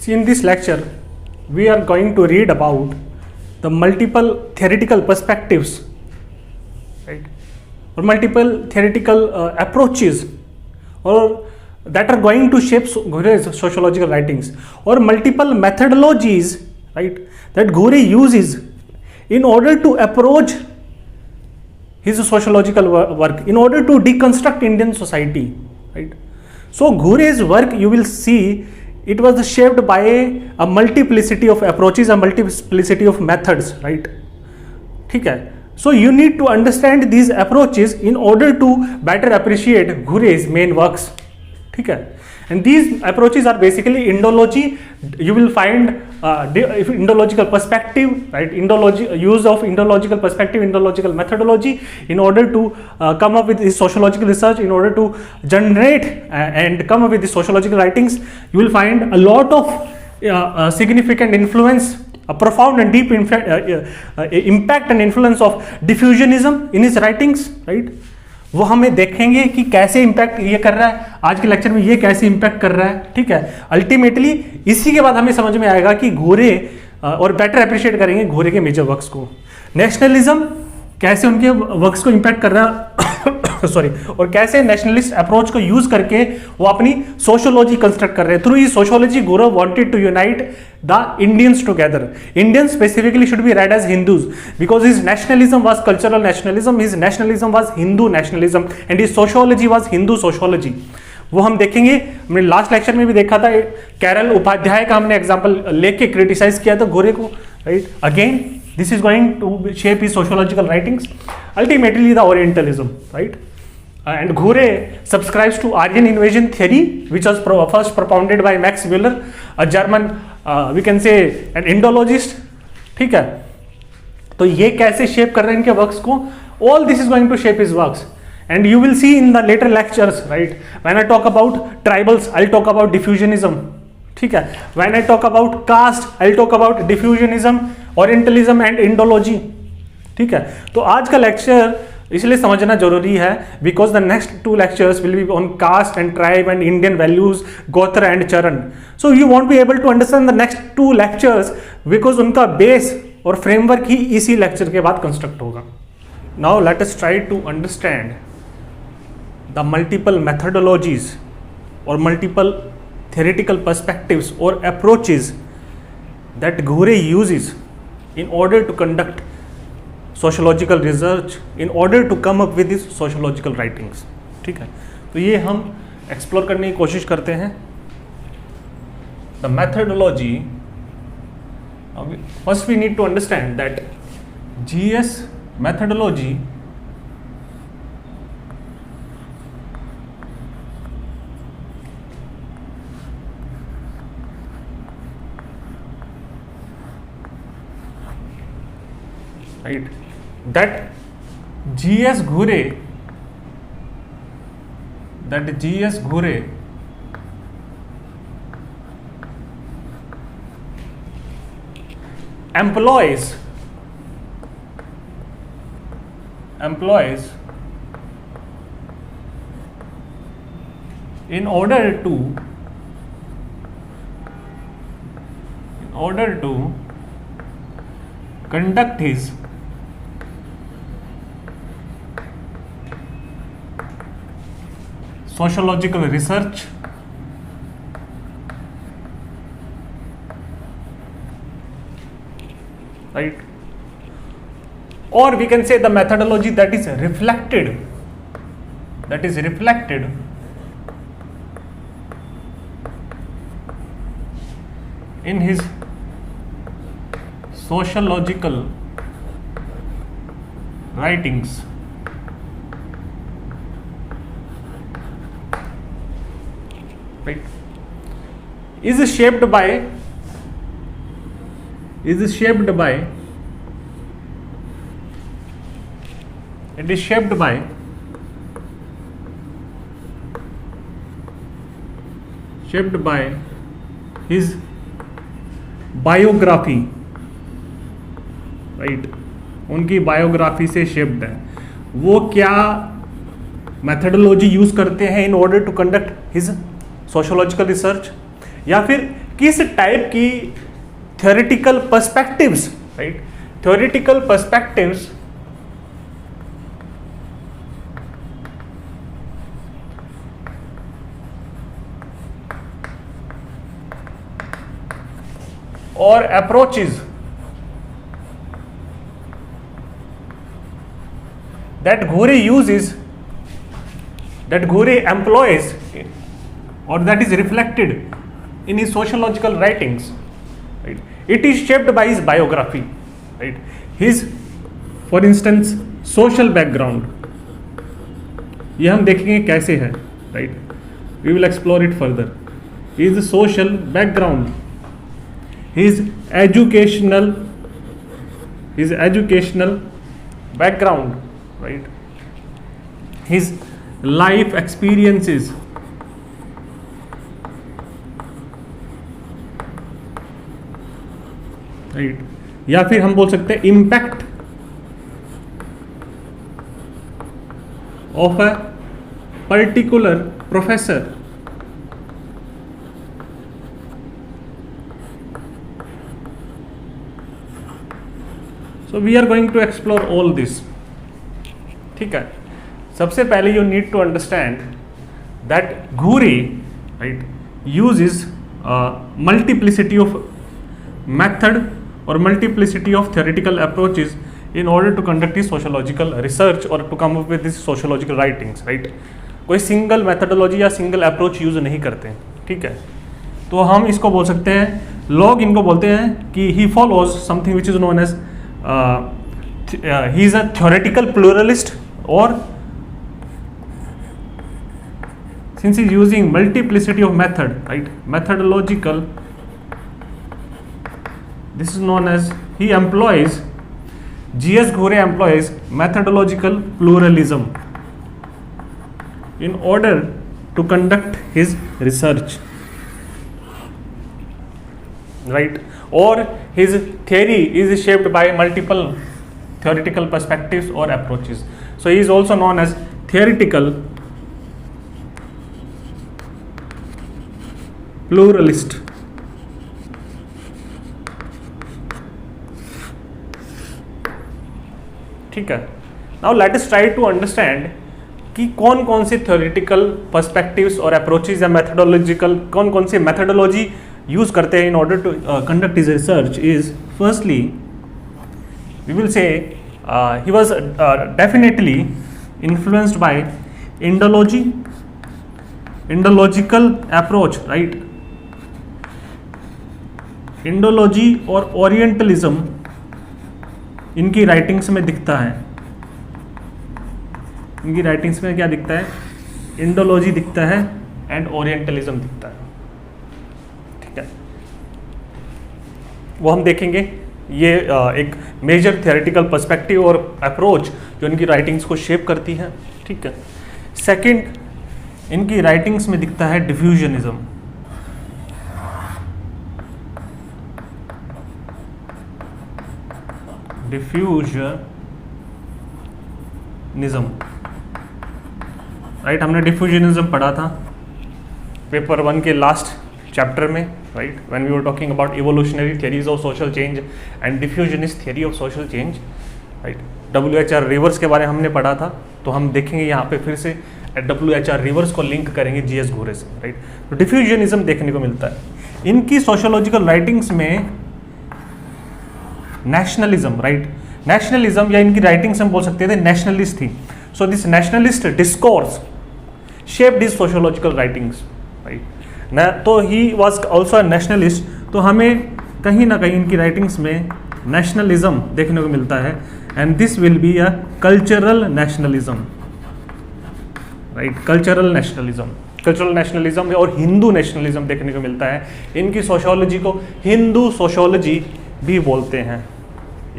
See, in this lecture, we are going to read about the multiple theoretical perspectives, right? Or multiple theoretical approaches, or that are going to shape Ghure's sociological writings, or multiple methodologies, right? That Ghure uses in order to approach his sociological work, in order to deconstruct Indian society, right? So Ghure's work, you will see, it was shaped by a multiplicity of approaches, a multiplicity of methods, right? ठीक है. So you need to understand these approaches in order to better appreciate Ghure's main works. ठीक है. And these approaches are basically Indology. You will find Indological perspective, right? Use of Indological perspective, Indological methodology in order to come up with this sociological research, in order to generate and come up with the sociological writings. You will find a lot of significant influence, a profound and deep impact and influence of diffusionism in his writings, right? वो हमें देखेंगे कि कैसे impact ये कर रहा है, आज के लेक्चर में ये कैसे इम्पैक्ट कर रहा है. ठीक है. अल्टीमेटली इसी के बाद हमें समझ में आएगा कि घोरे, और बेटर अप्रिशिएट करेंगे घोरे के मेजर वर्क्स को. नेशनलिज्म कैसे उनके वर्क्स को इम्पैक्ट कर रहा है सॉरी, और कैसे नेशनलिस्ट अप्रोच को यूज करके वो अपनी सोशियोलॉजी कंस्ट्रक्ट कर रहे हैं. Through his sociology Ghurye wanted to unite the Indians together. Indians specifically should be read as Hindus because his nationalism was cultural nationalism, his nationalism was Hindu nationalism, and his sociology was Hindu sociology. वो हम देखेंगे. हमने last lecture में भी देखा था, Carol Upadhyay का हमने एग्जाम्पल लेके क्रिटिसाइज किया था घोरे को, right. Again this is going to shape his sociological writings. Ultimately the Orientalism, right? And Ghure subscribes to Aryan invasion theory, which was first propounded by Max Müller, a German, we can say an Indologist. ठीक है. तो ये कैसे shape कर रहे हैं इनके works को? All this is going to shape his works, and you will see in the later lectures, right? When I talk about tribals, I'll talk about diffusionism. ठीक है. When I talk about caste, I'll talk about diffusionism, Orientalism and Indology. ठीक है. तो आज का lecture इसलिए समझना जरूरी है because the next two lectures will be on caste and tribe and Indian values, gotra and charan. So you won't be able to understand the next two lectures because उनका बेस और फ्रेमवर्क ही इसी लेक्चर के बाद कंस्ट्रक्ट होगा. Now let us try to understand the multiple methodologies और मल्टीपल theoretical perspectives or approaches that Ghure uses in order to conduct sociological research, in order to come up with these sociological writings. ठीक है. तो ये हम explore करने की कोशिश करते हैं. The methodology, first we need to understand that GS methodology right, that GS Ghure employs in order to conduct his sociological research, right? Or we can say the methodology that is reflected in his sociological writings. Right? Is shaped by his biography, right? उनकी biography से shaped है. वो क्या methodology use करते हैं in order to conduct his sociological research, या फिर किस टाइप की theoretical perspectives, right, theoretical perspectives or approaches that Ghore uses, that Ghore employs, or that is reflected in his sociological writings, right? It is shaped by his biography, right? His, for instance, social background, ये हम देखेंगे कैसे है, right? We will explore it further. His social background, his educational background, right, his life experiences, right, या फिर हम बोल सकते हैं impact of a particular professor. So we are going to explore all this. ठीक है, सबसे पहले you need to understand that Ghore, right, uses multiplicity of method or multiplicity of theoretical approaches in order to conduct his sociological research or to come up with his sociological writings, right? कोई single methodology या single approach use नहीं करते हैं, ठीक है? तो हम इसको बोल सकते हैं, लोग इनको बोलते हैं कि he follows something which is known as he is a theoretical pluralist, or since he is using multiplicity of method, right, methodological, this is known as, he employs, G.S. Ghore employs methodological pluralism in order to conduct his research, right? Or his theory is shaped by multiple theoretical perspectives or approaches. So he is also known as theoretical pluralist. ठीक है, now let us try to understand कि कौन कौन से theoretical perspectives और approaches या methodological, कौन कौन से methodology यूज करते हैं in order to conduct his research. Is firstly we will say he was definitely influenced by Indological approach, right? Indology और Orientalism इनकी राइटिंग्स में दिखता है. इनकी राइटिंग्स में क्या दिखता है? इंडोलॉजी दिखता है एंड ओरिएंटलिज्म दिखता है. ठीक है, वो हम देखेंगे. ये एक मेजर थियोरेटिकल पर्सपेक्टिव और अप्रोच जो इनकी राइटिंग्स को शेप करती है. ठीक है. सेकंड, इनकी राइटिंग्स में दिखता है डिफ्यूजनिज्म. राइट, हमने डिफ्यूजनिज्म पढ़ा था पेपर 1 के लास्ट चैप्टर में, right, when we were talking about evolutionary theories of social change and diffusionist theory of social change. Right, WHR Rivers के बारे में हमने पढ़ा था, तो हम देखेंगे यहाँ पे फिर से WHR रिवर्स को लिंक करेंगे GS घोरे से. राइट, तो डिफ्यूजनिज्म देखने को मिलता है इनकी सोशोलॉजिकल राइटिंग्स में. नेशनलिज्म, राइट, नेशनलिज्म या इनकी राइटिंग्स हम बोल सकते थे नेशनलिस्ट थी. So this nationalist discourse shaped his sociological writings. Right ना, तो he was also a nationalist. तो हमें कहीं ना कहीं इनकी राइटिंग्स में नेशनलिज्म देखने को मिलता है and this will be a cultural nationalism. Right, cultural nationalism और हिंदू नेशनलिज्म देखने को मिलता है. इनकी सोशोलॉजी को हिंदू सोशोलॉजी भी बोलते हैं.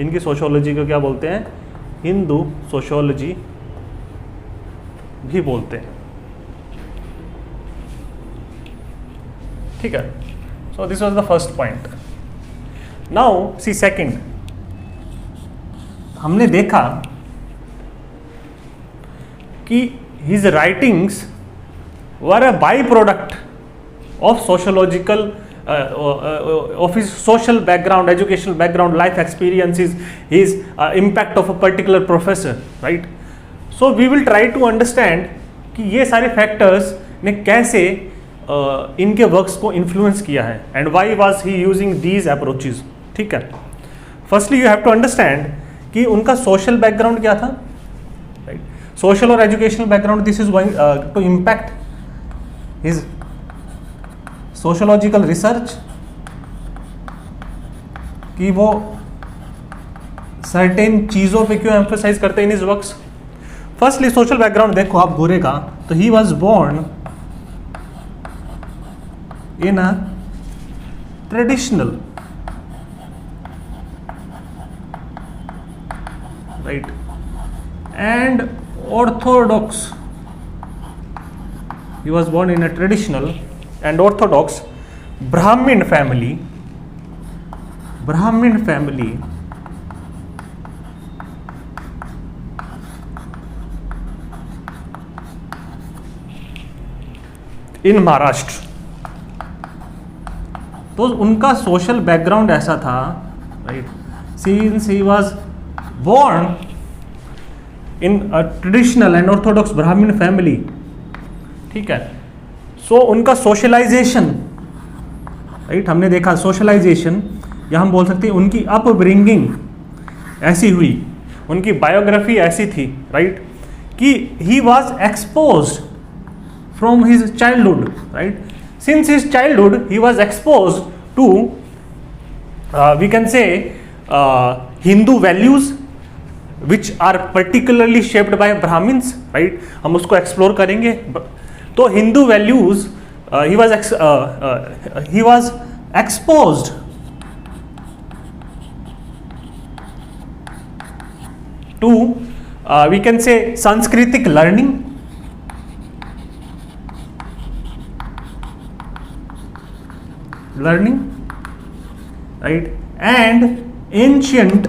इनकी सोशोलॉजी को क्या बोलते हैं? हिंदू सोशोलॉजी भी बोलते हैं. ठीक है. So this was the first point. Now see second, हमने देखा कि his writings were a by product of sociological of his social background, educational background, life experiences, his impact of a particular professor, right? So we will try to understand कि ये सारे factors ने कैसे इनके works को influence किया है, and why was he using these approaches. ठीक है, firstly you have to understand कि उनका सोशल बैकग्राउंड क्या था, राइट? सोशल और educational background, this is going to impact his sociological research, कि वो सर्टेन चीज़ों पे क्यों एम्फोसाइज करते हैं in his works. Firstly social background देखो आप गोरे का, तो he was born in a traditional, right, and orthodox, he was born in a traditional and orthodox Brahmin family in Maharashtra. तो उनका सोशल बैकग्राउंड ऐसा था, right, since he was born in a traditional and orthodox Brahmin family. ठीक है, सो उनका socialisation, right, हमने देखा socialisation, या हम बोल सकते हैं उनकी अपब्रिंगिंग ऐसी हुई, उनकी बायोग्राफी ऐसी थी, राइट, कि he was exposed from his childhood, right. Since his childhood, he was exposed to, we can say, Hindu values, which are particularly shaped by Brahmins, right? हम उसको explore करेंगे. तो Hindu values, he was exposed to, we can say, Sanskritic learning. Right, and ancient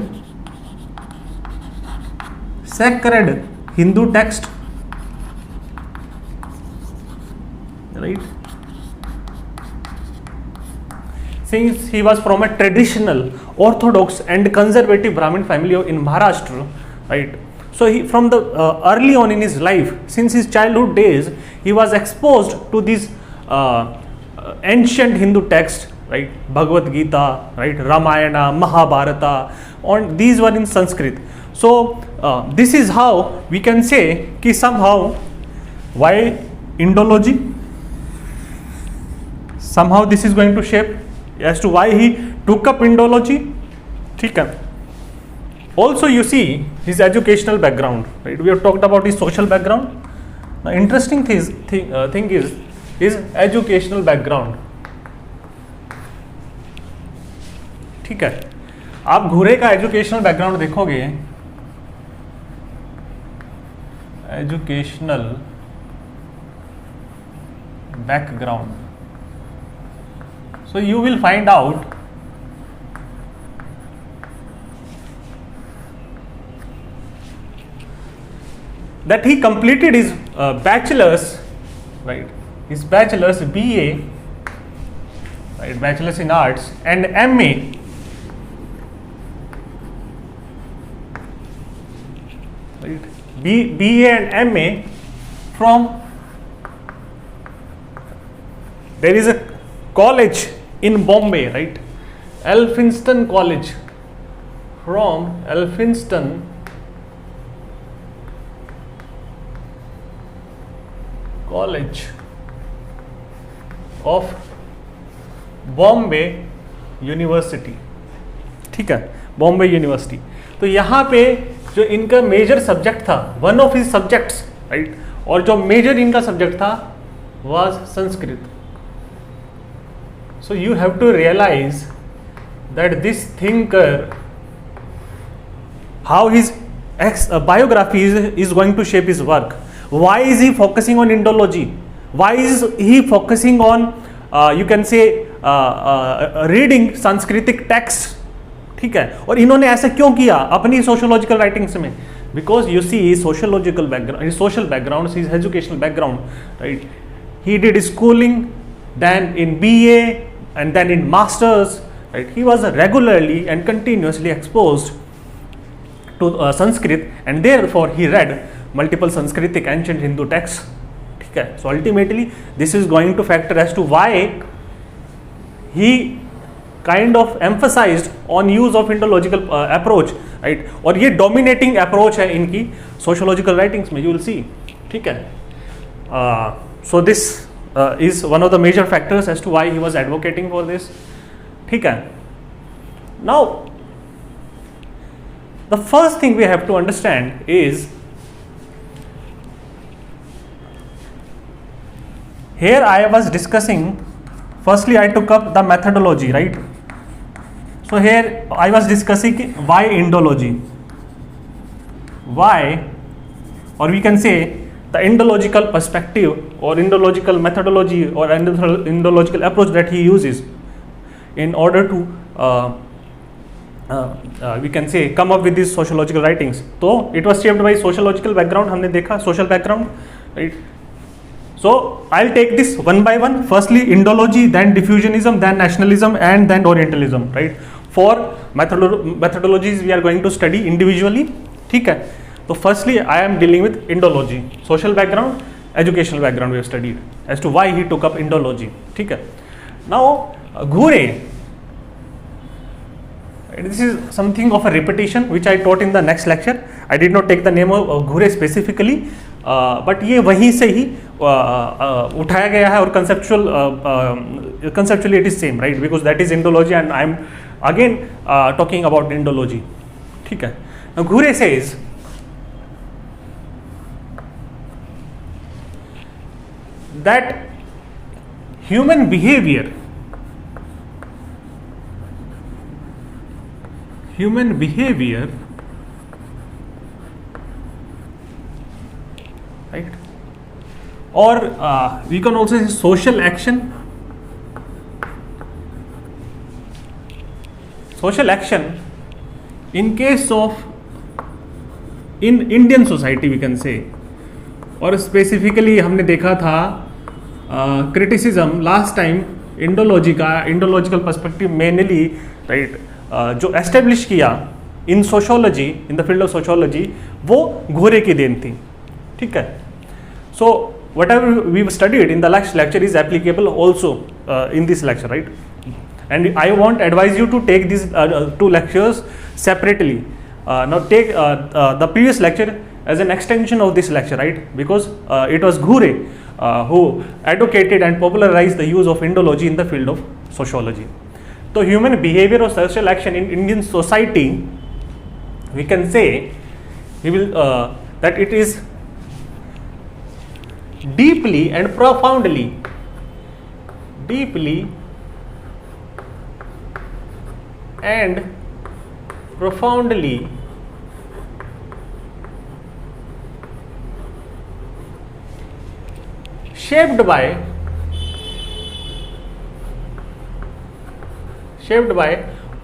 sacred Hindu text, right. Since he was from a traditional, orthodox and conservative Brahmin family in Maharashtra, right, so he, from the early on in his life, since his childhood days, he was exposed to these ancient Hindu texts, right, Bhagavad Gita, right, Ramayana, Mahabharata, and these were in Sanskrit. So this is how we can say कि somehow why Indology, somehow this is going to shape as to why he took up Indology. ठीक है. Also you see his educational background, right, we have talked about his social background. Now interesting thing is his educational background. ठीक है, आप घुरे का educational background देखोगे, educational background, so you will find out that he completed his bachelor's, right, his bachelor's BA, right, bachelor's in arts, and MA, right, BA and MA from, there is a college in Bombay, right, Elphinstone College, from Elphinstone College of Bombay university. ठीक है, Bombay university. तो यहाँ पे जो इनका major subject था, one of his subjects, right, और जो मेजर इनका सब्जेक्ट था was Sanskrit. So you have to realize that this thinker, how his biography is going to shape his work. Why is he focusing on Indology? Why is he focusing on, you can say, reading Sanskritic texts? ठीक है, और इन्होंने ऐसा क्यों किया अपनी sociological writings में? Because you see sociological background, his social background, his educational background, right? He did schooling, then in BA, and then in masters, right, he was regularly and continuously exposed to Sanskrit, and therefore he read multiple Sanskritic ancient Hindu texts. Okay. So ultimately this is going to factor as to why he kind of emphasized on use of Indological approach, right, और ये dominating approach है इनकी sociological writings में, you will see. ठीक है. So this is one of the major factors as to why he was advocating for this. ठीक है. Now the first thing we have to understand is, here I was discussing, firstly I took up the methodology, right? So here I was discussing why Indology, why, or we can say the Indological perspective or Indological methodology or Indological approach that he uses in order to we can say come up with these sociological writings. So it was shaped by sociological background, हमने देखा social background, right? So I'll take this one by one. Firstly Indology, then diffusionism, then nationalism, and then Orientalism, right? For methodologies we are going to study individually. ठीक है. So firstly I am dealing with Indology, social background, educational background we have studied as to why he took up Indology. ठीक है. Now Ghure, this is something of a repetition which I taught in the next lecture. I did not take the name of Ghure specifically, but ये वहीं से ही उठाया गया है और conceptually it is same, right, because that is Indology and I am again talking about Indology. ठीक है. Now Ghure says that human behavior right, or we can also say social action in case of in Indian society we can say, और specifically हमने देखा था criticism last time Indological perspective mainly, right, जो establish किया in sociology, in the field of sociology, वो घूरे की देन थी. ठीक है. So whatever we studied in the last lecture is applicable also in this lecture, right, and I want advise you to take this two lectures separately. Now take the previous lecture as an extension of this lecture, right, because it was Ghure who advocated and popularized the use of Indology in the field of sociology. So human behavior or social action in Indian society, we can say that it is deeply and profoundly shaped by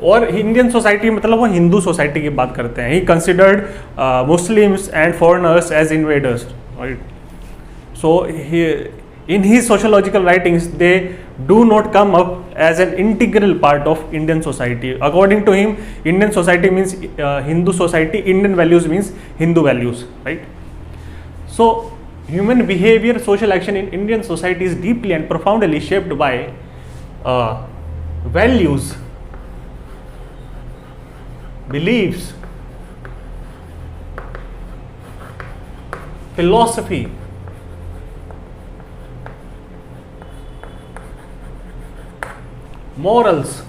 और Indian society मतलब वो Hindu society की बात करते हैं. He considered Muslims and foreigners as invaders, right. So in his sociological writings they do not come up as an integral part of Indian society. According to him Indian society means Hindu society, Indian values means Hindu values, right. So human behavior, social action in Indian society is deeply and profoundly shaped by values, beliefs, philosophy, morals,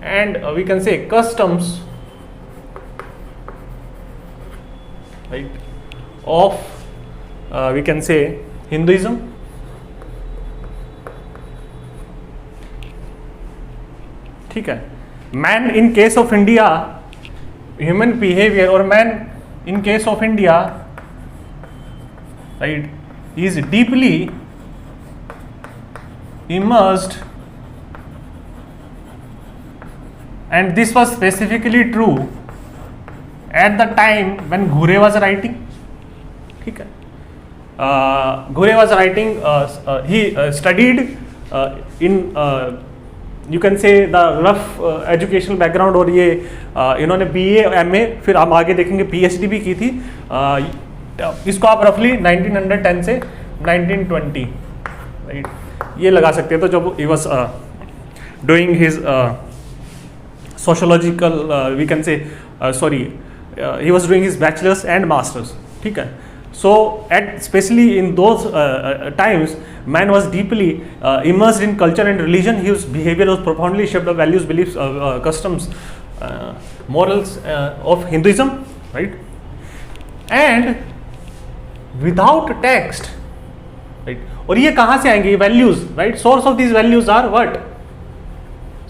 and we can say customs, right, of we can say Hinduism, ठीक है. Man in case of India, human behavior or man in case of India, right, is deeply immersed, and this was specifically true at the time when Ghure was writing. ठीक है. Ghure was writing, he studied in you can say the rough educational background, और ये इन्होंने BA MA फिर हम आगे देखेंगे PhD भी की थी. इसको आप रफली 1910 से 1920 राइट ये लगा सकते हैं. तो जब he was doing his sociological we can say he was doing his bachelor's and master's. ठीक है. So at especially in those times, man was deeply immersed in culture and religion. His behavior was profoundly shaped by values, beliefs, customs, morals of Hinduism, right? And without text, right? और ये कहाँ से आएंगे values, right? Source of these values are what?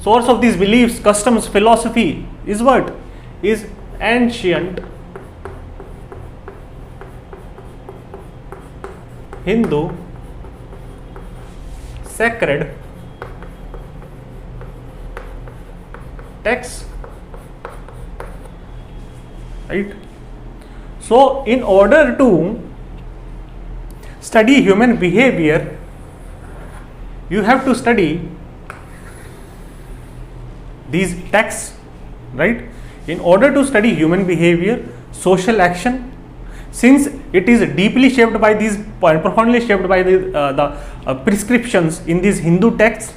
Source of these beliefs, customs, philosophy is what? Is ancient Hindu sacred texts, right? So in order to study human behavior, you have to study these texts, right? In order to study human behavior, social action, since it is deeply shaped by these, profoundly shaped by the prescriptions in these Hindu texts,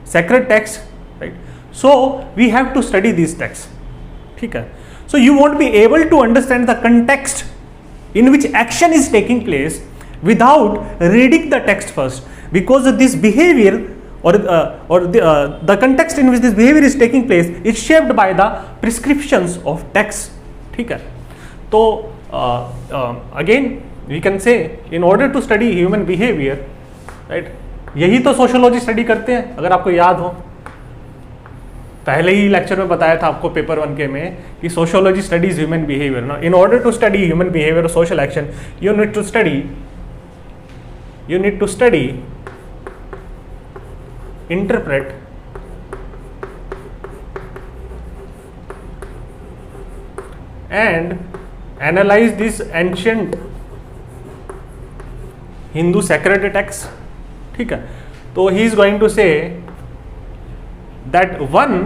sacred texts, right? So we have to study these texts. ठीक है. So you won't be able to understand the context in which action is taking place without reading the text first, because of this behavior or the context in which this behavior is taking place is shaped by the prescriptions of text. ठीक है. तो again we can say in order to study human behavior, right? यही तो sociology study करते हैं. अगर आपको याद हो, पहले ही लेक्चर में बताया था आपको पेपर 1 के में कि सोशियोलॉजी स्टडीज ह्यूमन बिहेवियर ना. In order to study human behaviour और social action, you need to study interpret and analyze this ancient Hindu sacred texts. ठीक है. तो he is going to say that one,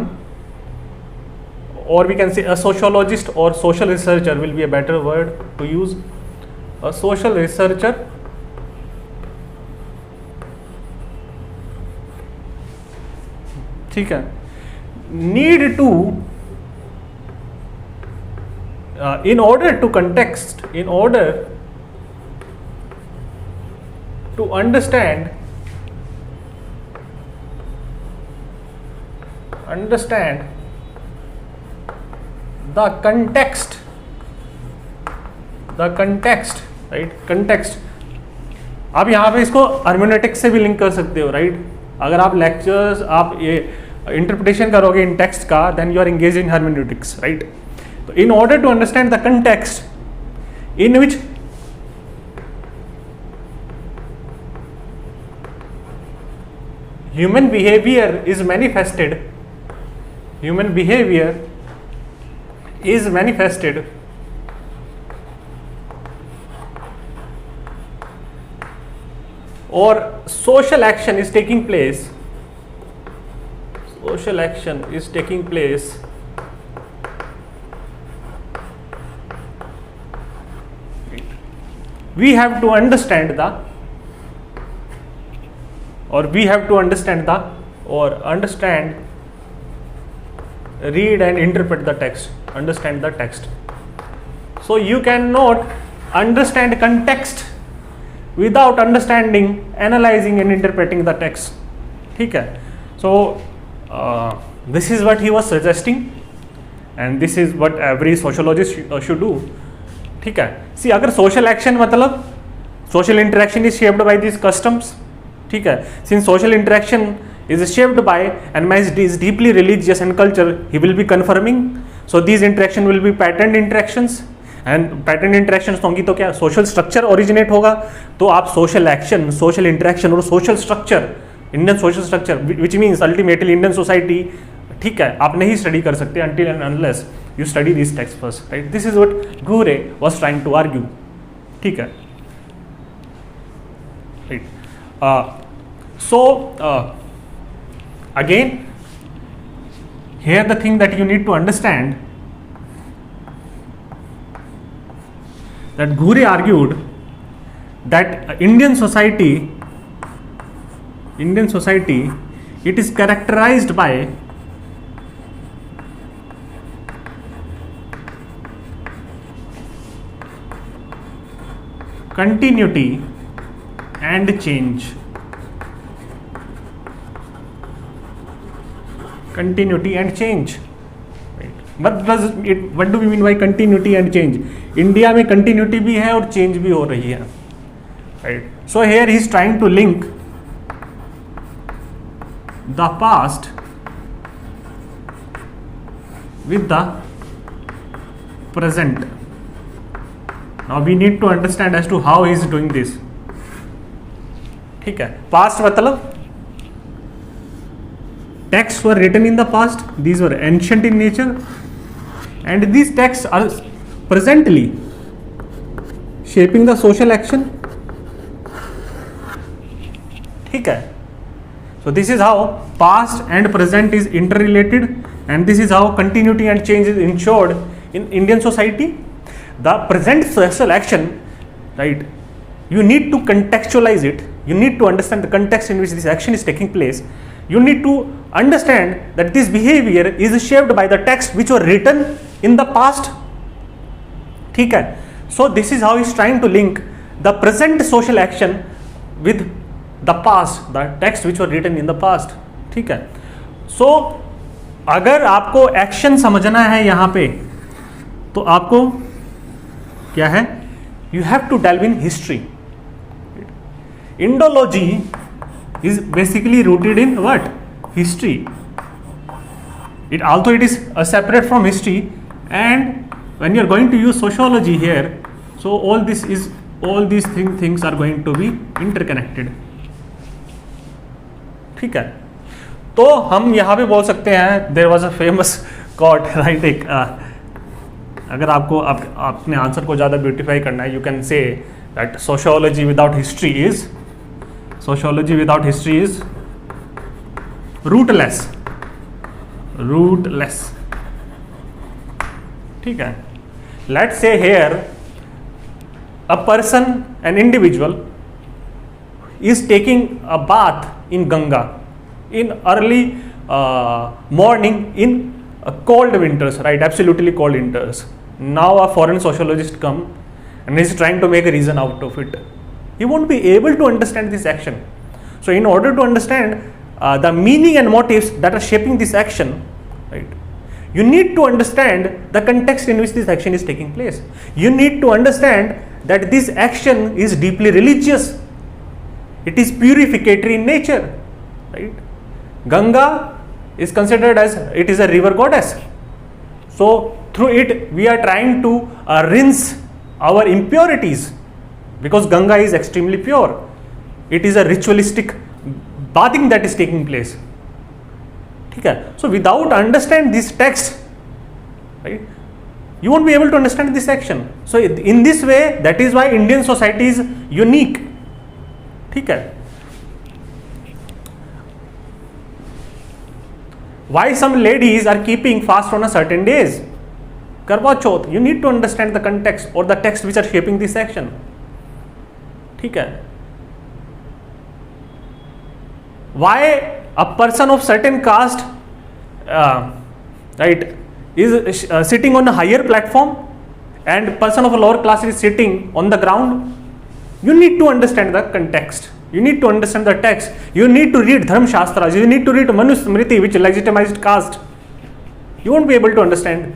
or we can say a sociologist or social researcher will be a better word to use. A social researcher ठीक है, need to in order to understand the context, right? Context, आप यहाँ पे इसको hermeneutics से भी link कर सकते हो, राइट? अगर आप लेक्चर्स, आप ये इंटरप्रिटेशन करोगे इन टेक्स्ट का, then you are engage in hermeneutics, right? तो in order to understand the context in which human behavior is manifested or social action is taking place, we have to understand read and interpret the text, understand the text. So you cannot understand context without understanding, analyzing and interpreting the text. ठीक है. So this is what he was suggesting and this is what every sociologist should do. ठीक है. See, अगर social action मतलब social interaction is shaped by these customs. ठीक है. Since social interaction is shaped by and man is deeply religious and culture, he will be confirming. So these interaction will be patterned interactions. And pattern interactions होंगी तो क्या social structure originate होगा. तो आप social action, social interaction और social structure, Indian social structure which means ultimately Indian society, ठीक है, आप नहीं स्टडी कर सकते until and unless you study these texts first, right? This is what Ghure was trying to argue. ठीक है. right? Again, here the thing that you need to understand, that Ghurye argued that Indian society, it is characterized by continuity and change. Continuity and change. Right. What do we mean by continuity and change? India में continuity भी है और change भी हो रही है. Right. So here he is trying to link the past with the present. Now we need to understand as to how he is doing this. ठीक है. Past मतलब texts were written in the past. These were ancient in nature, and these texts are presently shaping the social action. ठीक है. So this is how past and present is interrelated, and this is how continuity and change is ensured in Indian society. The present social action, right? You need to contextualize it. You need to understand the context in which this action is taking place. You need to understand that this behavior is shaped by the texts which were written in the past. ठीक है. So this is how he is trying to link the present social action with the past, the texts which were written in the past. ठीक है. So अगर आपको action समझना है यहाँ पे, तो आपको क्या है? You have to delve in history. Indology is basically rooted in what? History. Although it is separate from history, and when you are going to use sociology here, so all these things are going to be interconnected. ठीक है. तो हम यहाँ पे बोल सकते हैं, there was a famous quote, right? अगर आपको अपने आंसर को ज़्यादा ब्यूटिफाई करना है, you can say that sociology without history is rootless. ठीक है. Let's say here a person, an individual is taking a bath in Ganga in early morning in cold winters, right? Absolutely cold winters. Now a foreign sociologist come and is trying to make a reason out of it. He won't be able to understand this action. So in order to understand the meaning and motives that are shaping this action, right, you need to understand the context in which this action is taking place. You need to understand that this action is deeply religious. It is purificatory in nature, right? Ganga is considered as, it is a river goddess. So through it we are trying to rinse our impurities, because Ganga is extremely pure. It is a ritualistic bathing that is taking place. Okay. So without understand this text, right, you won't be able to understand this action. So in this way, that is why Indian society is unique. Okay. Why some ladies are keeping fast on a certain days? Karwa Chauth, you need to understand the context or the text which are shaping this action. Okay. Why a person of certain caste, right, is sitting on a higher platform and person of a lower class is sitting on the ground? You need to understand the context. You need to understand the text. You need to read Dharma Shastras. You need to read Manu Smriti, which legitimized caste. You won't be able to understand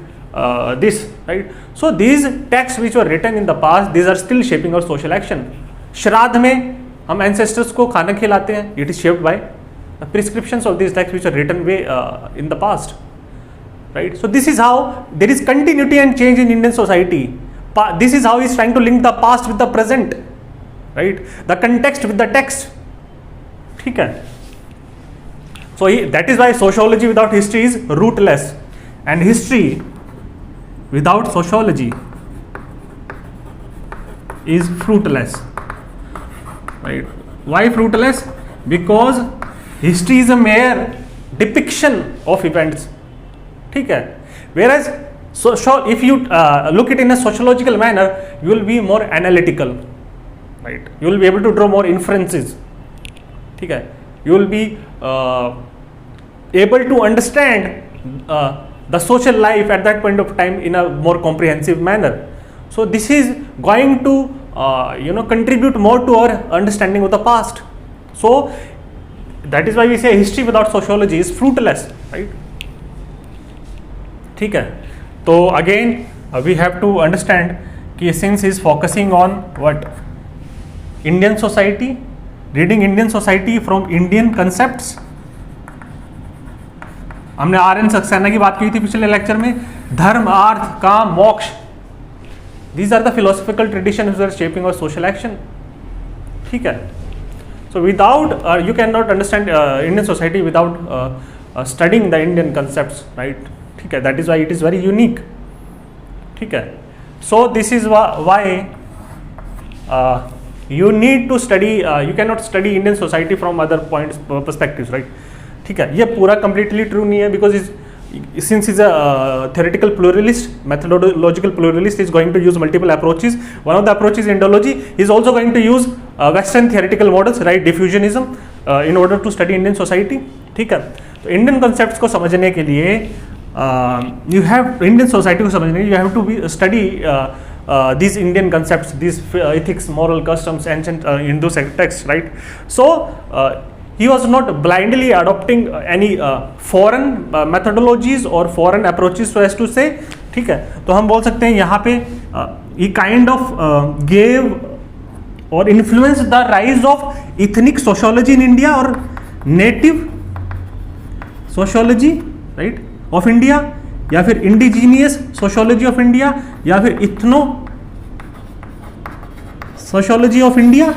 this, right? So these texts which were written in the past, these are still shaping our social action. श्राद्ध में हम ancestors को खाना खिलाते हैं. It is shaped by the prescriptions of these texts which are written way in the past, right? So this is how there is continuity and change in Indian society. This is how he is trying to link the past with the present, right? The context with the text. ठीक है. So that is why sociology without history is rootless, and history without sociology is fruitless, right? Why fruitless? Because history is a mere depiction of events. ठीक है. Whereas if you look it in a sociological manner, you will be more analytical, right? You will be able to draw more inferences. ठीक है. You will be able to understand the social life at that point of time in a more comprehensive manner. So this is going to contribute more to our understanding of the past. So that is why we say history without sociology is fruitless, right? ठीक है. तो again we have to understand कि since he is focusing on what Indian society, reading Indian society from Indian concepts. हमने RN. Saxena की बात की थी पिछले लेक्चर में. धर्म, अर्थ, काम, मोक्ष, these are the philosophical traditions that are shaping our social action. ठीक है. So without you cannot understand Indian society without studying the Indian concepts, right? ठीक है. That is why it is very unique. ठीक है. So this is why you need to study. You cannot study Indian society from other points perspectives, right? ठीक है. ये पूरा completely true नहीं है because since he's a theoretical pluralist, methodological pluralist, is going to use multiple approaches. One of the approaches is Indology. He's also going to use Western theoretical models, right? Diffusionism, in order to study Indian society. ठीक है. तो Indian concepts को समझने के लिए Indian society को समझने के लिए you have to study these Indian concepts, these ethics, moral customs, ancient Hindu texts, right? So he was not blindly adopting any foreign methodologies or foreign approaches so as to say. ठीक है. तो हम बोल सकते हैं यहाँ पे he kind of gave or influenced the rise of ethnic sociology in India or native sociology, right, of India, या फिर indigenous sociology of India, या फिर ethno sociology of India.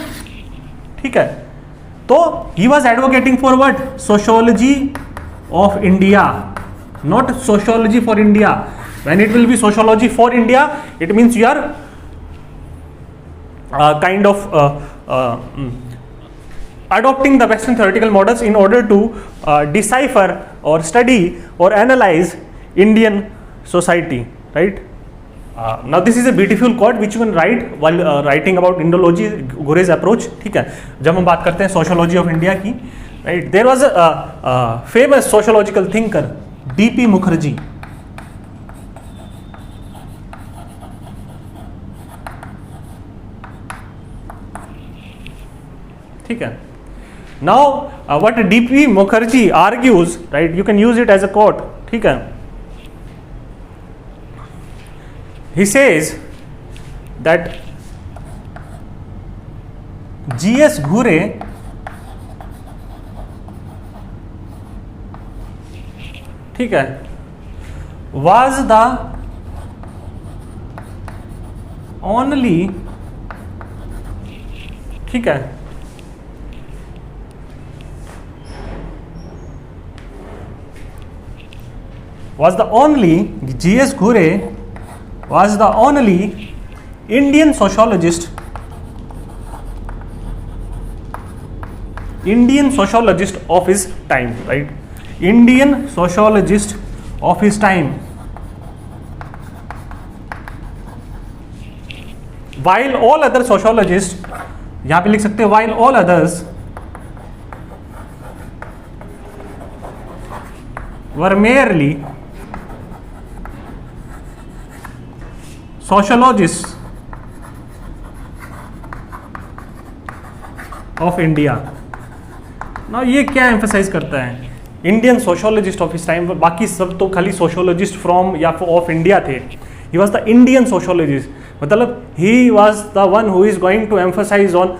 ठीक है. तो he was advocating for what? Sociology of India, not sociology for India. When it will be sociology for India, it means you are kind of adopting the Western theoretical models in order to decipher or study or analyze Indian society, right? Now this is a beautiful quote which you can write while writing about Indology, Ghure's approach. ठीक है. जब हम बात करते हैं sociology of India की, right? There was a famous sociological thinker, D.P. Mukherjee. ठीक है. Now what D.P. Mukherjee argues, right? You can use it as a quote. ठीक है. He says that G.S. Ghure ठीक है was the only ठीक है was the only G.S. Ghure was the only Indian sociologist of his time, right? Indian sociologist of his time. While all other sociologists, यहाँ पे लिख सकते हैं while all others were merely sociologists of India. Now ये क्या emphasize करता है? Indian sociologist of his time. बाकी सब तो खाली sociologist from या of India थे. He was the Indian sociologist. मतलब he was the one who is going to emphasize on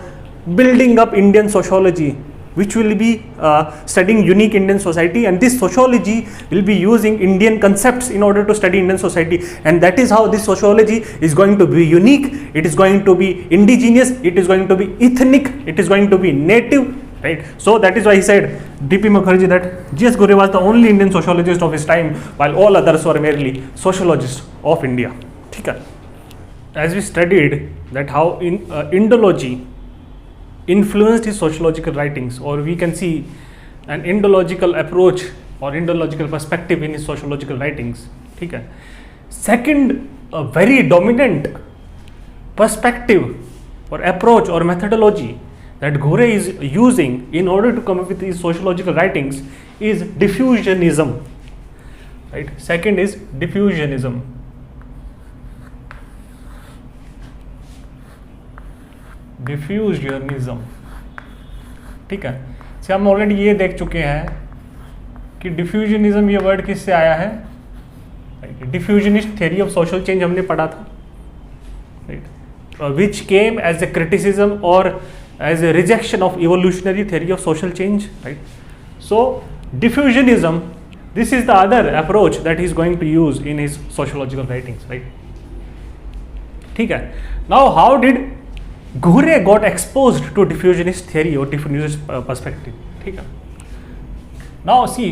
building up Indian sociology, which will be studying unique Indian society, and this sociology will be using Indian concepts in order to study Indian society, and that is how this sociology is going to be unique, it is going to be indigenous, it is going to be ethnic, it is going to be native, right? So that is why he said, D.P. Mukherjee, that G.S. Ghure was the only Indian sociologist of his time, while all others were merely sociologists of India. ठीक है. As we studied that how in Indology influenced his sociological writings, or we can see an Indological approach or Indological perspective in his sociological writings. ठीक है. Second, a very dominant perspective or approach or methodology that Ghore is using in order to come up with his sociological writings is diffusionism. Right? Second is diffusionism. डिफ्यूजनिज्म. ठीक है. से हम already ये देख चुके हैं कि डिफ्यूजनिज्म ये वर्ड किससे आया है. Diffusionist theory of social change हमने पढ़ा था, right, which came as a criticism और as a rejection of evolutionary theory of social change, right. So diffusionism, this is the other approach that he is going to use in his sociological writings, right. ठीक है. Now how did Ghore got exposed to diffusionist theory or diffusionist perspective? ठीक है. Now see,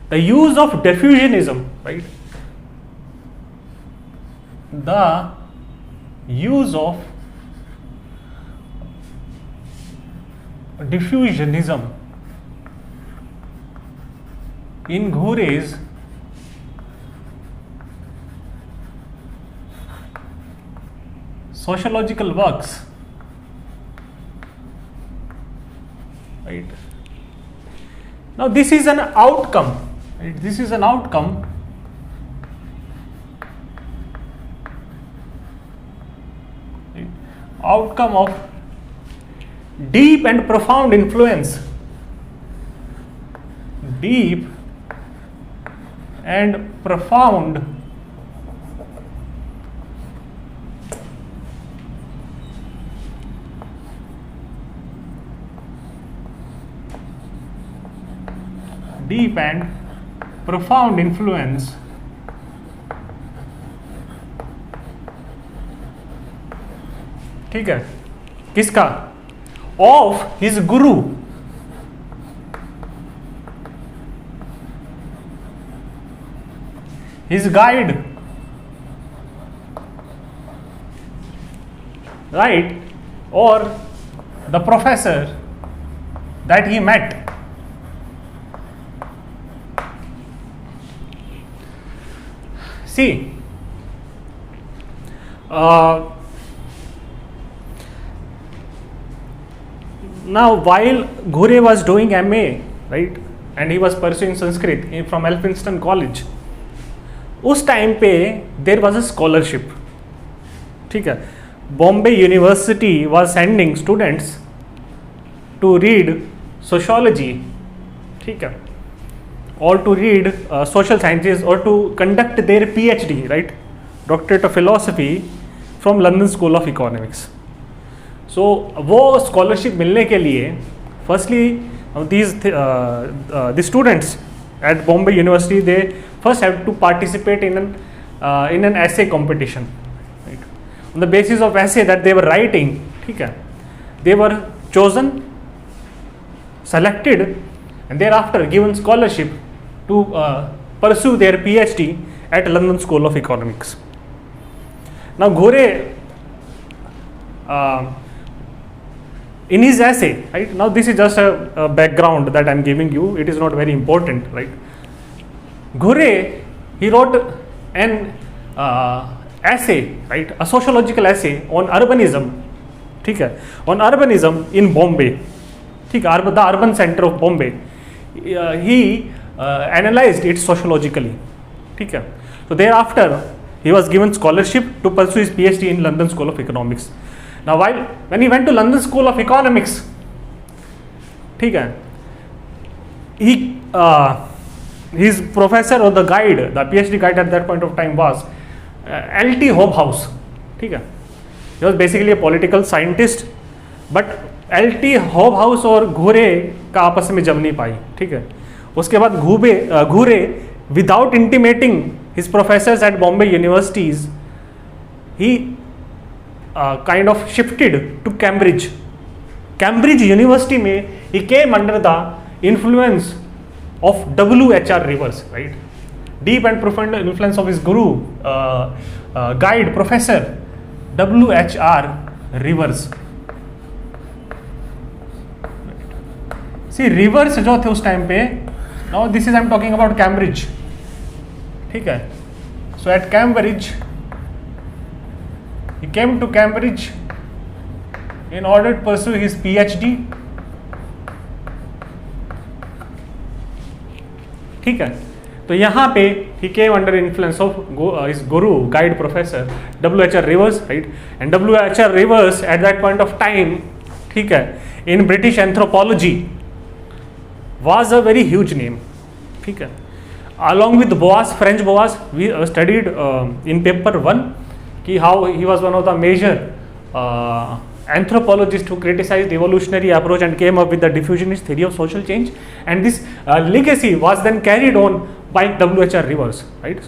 the use of diffusionism, right, the use of diffusionism in Ghore's sociological works, right. Now this is an outcome, right? This is an outcome of deep and profound influence, deep and profound influence ठीक है, किसका, of his guru, his guide, right, or the professor that he met. See, now while Ghore was doing MA, right, and he was pursuing Sanskrit from Elphinstone College, उस time पे there was a scholarship. ठीक है. Bombay university was sending students to read sociology, ठीक है, or to read social sciences, or to conduct their PhD, right, Doctorate of Philosophy from London School of Economics. So वो scholarship मिलने के लिए firstly the students at Bombay University, they first have to participate in an essay competition, right? On the basis of essay that they were writing, ठीक है, they were chosen, selected, and thereafter given scholarship to pursue their PhD at London School of Economics. Now Ghore, in his essay, right, now this is just a background that I am giving you, it is not very important, right. Ghore, he wrote an essay, right, a sociological essay on urbanism, ठीक है, on urbanism in Bombay, ठीक है, the urban center of Bombay. He analyzed it sociologically, ठीक है. So thereafter he was given scholarship to pursue his PhD in London School of Economics. Now when he went to London School of Economics, ठीक है, his professor or the guide, the PhD guide at that point of time was L.T. Hobhouse, ठीक है. He was basically a political scientist, but L.T. Hobhouse और घोरे का आपस में जम नहीं पाई, ठीक है. उसके बाद घूरे without intimating his professors at Bombay universities, he kind of shifted to Cambridge. Cambridge University में he came under the influence of W.H.R. Rivers, right? Deep and profound influence of his guru, guide, professor W.H.R. Rivers. C Rivers जो थे उस time पे, now this is I am talking about Cambridge. ठीक है. So at Cambridge he came to Cambridge in order to pursue his PhD. ठीक है. तो यहाँ पे he came under influence of his guru, guide professor W.H.R. Rivers, right? And W.H.R. Rivers at that point of time, ठीक है, in British anthropology was a very huge name. ठीक है. Along with Boas, French Boas, we studied in paper 1 कि how he was one of the major anthropologists who criticized evolutionary approach and came up with the diffusionist theory of social change, and this legacy was then carried on by W.H.R. Rivers, right?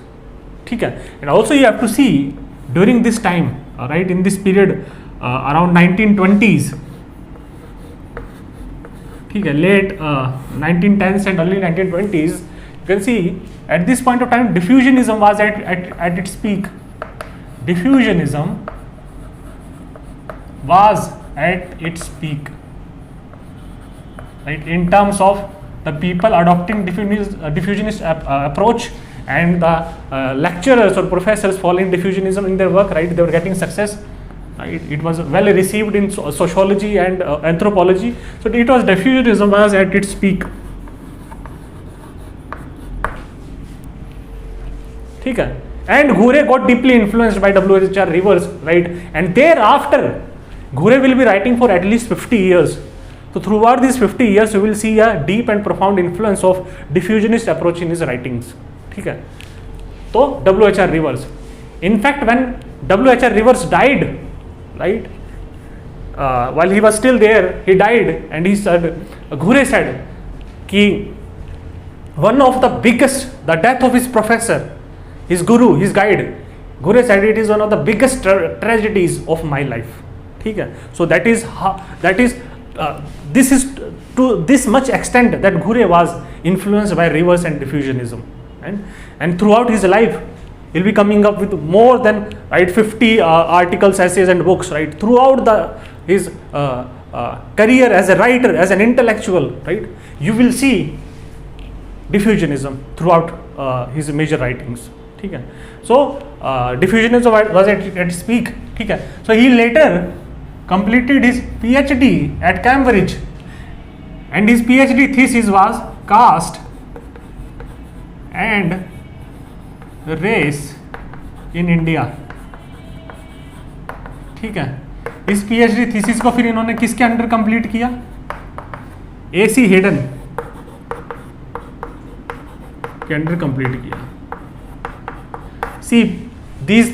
ठीक है. And also you have to see during this time, right, in this period around 1920s, ठीक है, late 1910s and early 1920s, you can see at this point of time diffusionism was at its peak. Diffusionism was at its peak, right, in terms of the people adopting diffusionist approach, and the lecturers or professors following diffusionism in their work, right, they were getting success, right. It was well received in sociology and anthropology. So it was diffusionism was at its peak. ठीक है. And Ghure got deeply influenced by W.H.R. Rivers, right? And thereafter, Ghure will be writing for at least 50 years. So throughout these 50 years, you will see a deep and profound influence of diffusionist approach in his writings. ठीक है. तो W.H.R. Rivers. In fact, when W.H.R. Rivers died, right? While he was still there, he died, and he said, Ghure said, कि one of the biggest, the death of his professor, his guru, his guide, Ghure said it is one of the biggest tragedies of my life. ठीक है. So that is how, this is to this much extent that Ghure was influenced by Rivers and diffusionism, and throughout his life he'll be coming up with more than, right, 50 articles, essays and books, right, throughout his career as a writer, as an intellectual, right. You will see diffusionism throughout his major writings. ठीक है. So diffusionism was at its peak. ठीक है. So he later completed his PhD at Cambridge, and his PhD thesis was caste and race in India. ठीक है. इस PhD thesis को फिर इन्होंने किसके अंडर कंप्लीट किया? AC हेडन के अंडर कंप्लीट किया. See, these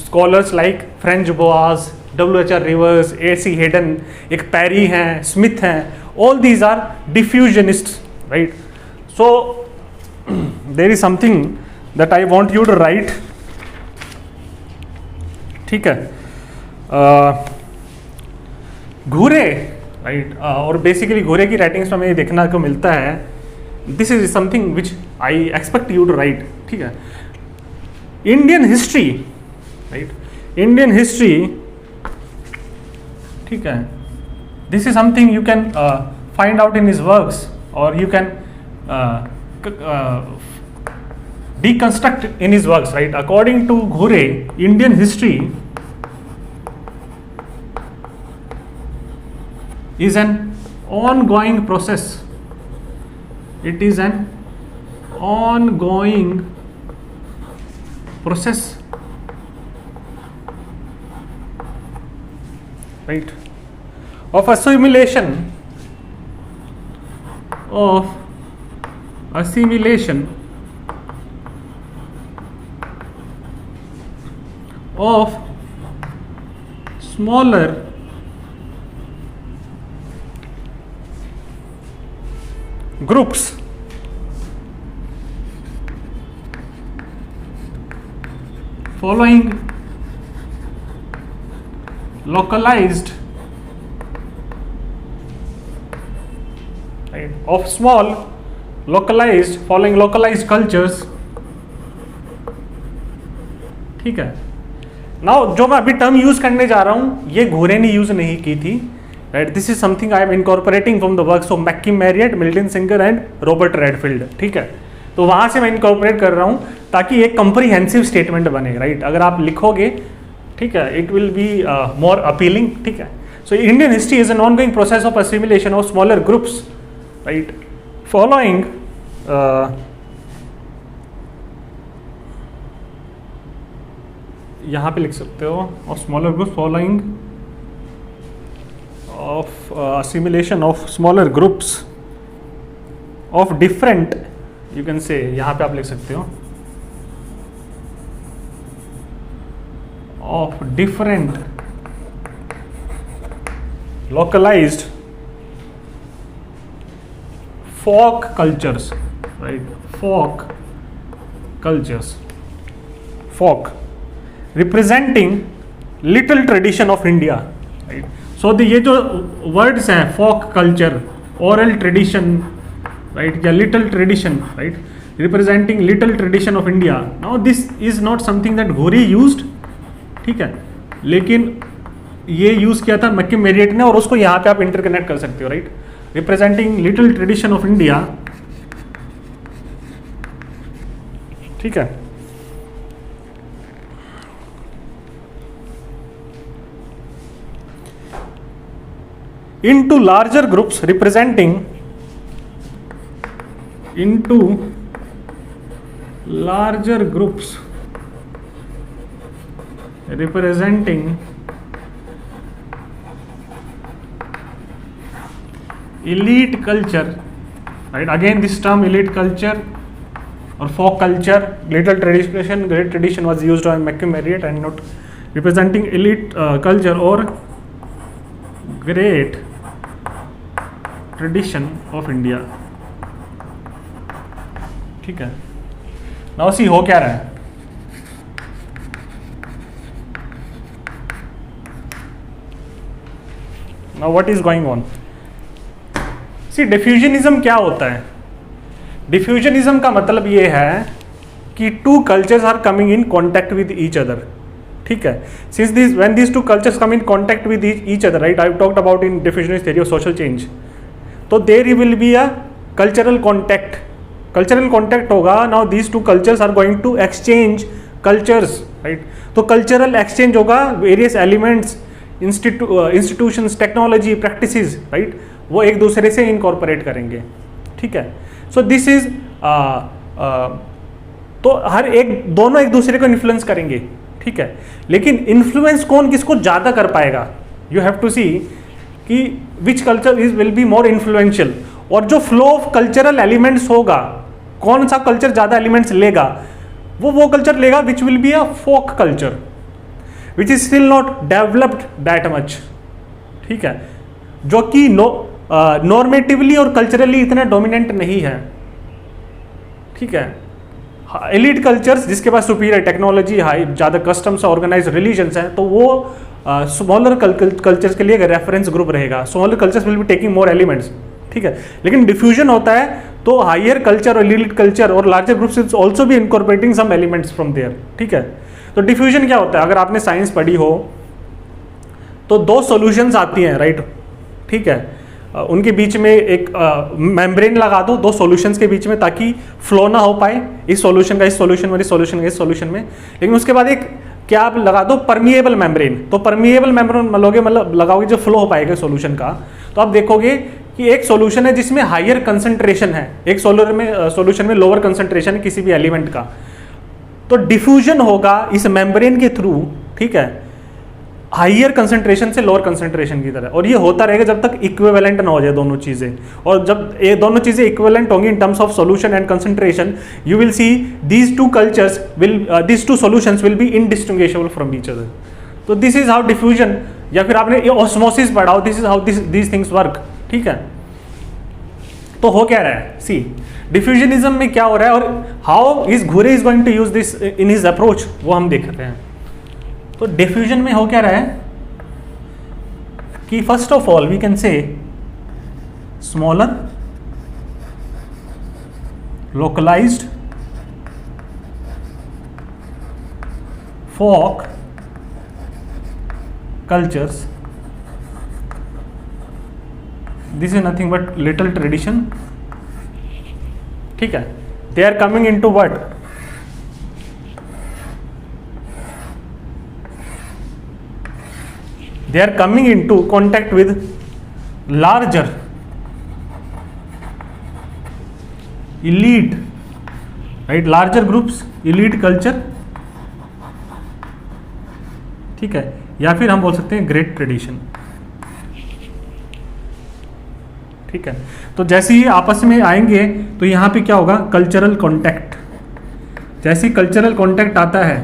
scholars like French Boas, W.H.R. Rivers, A.C. Haydn, एक Parry हैं, Smith हैं, all these are diffusionists, right? So there is something that I want you to write. ठीक है. Ghure, right? और basically Ghure की writings में हमें देखना को मिलता है. This is something which I expect you to write. ठीक है. Indian history, right? Indian history, ठीक है. This is something you can find out in his works, or you can deconstruct in his works, right? According to Ghure, Indian history is an ongoing process. It is an ongoing process, right, of assimilation of smaller groups following localized, right, of small localized, following localized cultures. ठीक है. Now जो मैं अभी term use करने जा रहा हूं ये घोरे ने यूज नहीं की थी, right? This is something I am incorporating from the works of McKim Marriott, Milton Singer and Robert Redfield, ठीक है? तो वहां से मैं इनकॉर्पोरेट कर रहा हूं ताकि एक कंप्रीहेंसिव स्टेटमेंट बने, राइट? अगर आप लिखोगे, ठीक है, it will be more appealing, ठीक है? So Indian history is an ongoing process of assimilation of smaller groups, right? Following यहाँ पे लिख सकते हो, और smaller group following of assimilation of smaller groups of different, you can say, यहाँ पे आप लिख सकते हो, of different localized folk cultures, right? folk cultures, folk representing little tradition of India, right? So the ये जो words हैं folk culture, oral tradition, right, या little tradition, right, representing little tradition of India. Now this is not something that Ghori used, ठीक है, लेकिन ये use किया था मैक्किम मैरियट ने, और उसको यहाँ पे आप इंटरकनेक्ट कर सकते हो, right? Representing little tradition of India, ठीक है? Into larger groups representing, into larger groups representing elite culture, right? Again this term elite culture or folk culture, little tradition, great tradition was used by Mackie Marriott, and not representing elite culture or great tradition of India, ठीक है? Now see हो क्या रहा है, now what is going on? डिफ्यूजनिज्म क्या होता है? डिफ्यूजनिज्म का मतलब ये है कि two cultures are coming in contact with each other, ठीक है? Since this when this two cultures come in contact with each other, right? I talked about in diffusionist theory of social change, तो there will be a cultural contact, cultural contact होगा. Now these two cultures are going to exchange cultures, right? तो cultural exchange होगा, various elements, institutions, technology, practices, right? वो एक दूसरे से incorporate करेंगे, ठीक है? सो दिस इज तो हर एक, दोनों एक दूसरे को इन्फ्लुएंस करेंगे, ठीक है? लेकिन इन्फ्लुएंस कौन किसको ज़्यादा कर पाएगा, यू हैव टू सी कि which culture is will be more influential, और जो फ्लो ऑफ कल्चरल एलिमेंट्स होगा, कौन सा कल्चर ज़्यादा एलिमेंट्स लेगा, वो कल्चर लेगा which will be a folk culture, which is still not developed that much, ठीक है? जो कि नॉर्मेटिवली और कल्चरली इतना डोमिनेंट नहीं है, ठीक है? एलिट कल्चर्स जिसके पास सुपीरियर टेक्नोलॉजी, हाई, ज़्यादा कस्टम्स, ऑर्गेनाइज रिलीजन्स हैं, तो वो स्मॉलर कल्चर्स के लिए एक रेफरेंस ग्रुप रहेगा. Smaller cultures will be taking more elements, ठीक है? लेकिन डिफ्यूजन होता है तो हायर कल्चर और एलिट कल्चर और लार्जर ग्रुप्स इज ऑल्सो भी incorporating some elements from there, ठीक है? तो डिफ्यूजन क्या होता है? अगर आपने साइंस पढ़ी हो तो दो सॉल्यूशंस आती हैं, राइट? ठीक है, उनके बीच में एक मेम्ब्रेन लगा दो, दो सॉल्यूशंस के बीच में, ताकि फ्लो ना हो पाए इस सॉल्यूशन का इस सॉल्यूशन में, इस सॉल्यूशन का इस सॉल्यूशन में. लेकिन उसके बाद एक क्या आप लगा दो, परमिएबल मेम्ब्रेन. तो परमिएबल मेम्ब्रेन लोगे, मतलब लगाओगे जो फ्लो हो पाएगा सॉल्यूशन का, तो आप देखोगे कि एक सॉल्यूशन है जिसमें हायर कंसंट्रेशन है, एक सॉल्यूशन में लोअर कंसंट्रेशन है किसी भी एलिमेंट का. तो डिफ्यूजन होगा इस मेम्ब्रेन के थ्रू, ठीक है, हाइयर कंसंट्रेशन से लोअर कंसंट्रेशन की तरह. और ये होता रहेगा जब तक इक्विवेलेंट ना हो जाए दोनों चीजें. और जब ये दोनों चीजें इक्विवेलेंट होंगी इन terms of solution and concentration, you will see these two cultures will, these two solutions will be indistinguishable from each other. तो दिस इज हाउ डिफ्यूजन, या फिर आपने ये ऑस्मोसिस पढ़ा, this is how these things work, ठीक है? तो हो क्या रहा है, सी डिफ्यूजनिज्म में क्या हो रहा है और how is Ghurye is going to use this in his approach, वो हम देख रहे हैं. तो डिफ्यूजन में हो क्या रहा है कि first of all we can say smaller localized folk cultures, this is nothing but little tradition, ठीक है, they are coming into what? They are coming into contact with larger elite, right, larger groups, elite culture, ठीक है, या फिर हम बोल सकते हैं ग्रेट ट्रेडिशन, ठीक है। तो जैसे ही आपस में आएंगे तो यहाँ पे क्या होगा, कल्चरल कॉन्टैक्ट, जैसे ही कल्चरल कॉन्टैक्ट आता है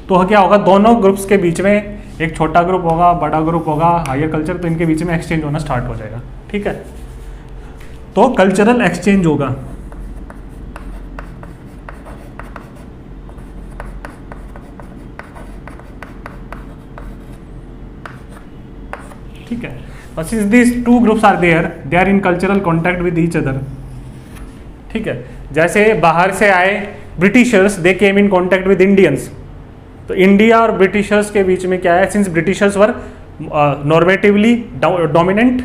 तो क्या होगा, दोनों ग्रुप्स के बीच में, एक छोटा ग्रुप होगा, बड़ा ग्रुप होगा, हायर कल्चर, तो इनके बीच में एक्सचेंज होना स्टार्ट हो जाएगा, ठीक है। तो कल्चरल एक्सचेंज होगा, ठीक है। Since this two groups are there, they are in cultural contact with each other, ठीक है। जैसे बाहर से आए Britishers, they came in contact with Indians, तो इंडिया और ब्रिटिशर्स के बीच में क्या है, since Britishers were normatively dominant,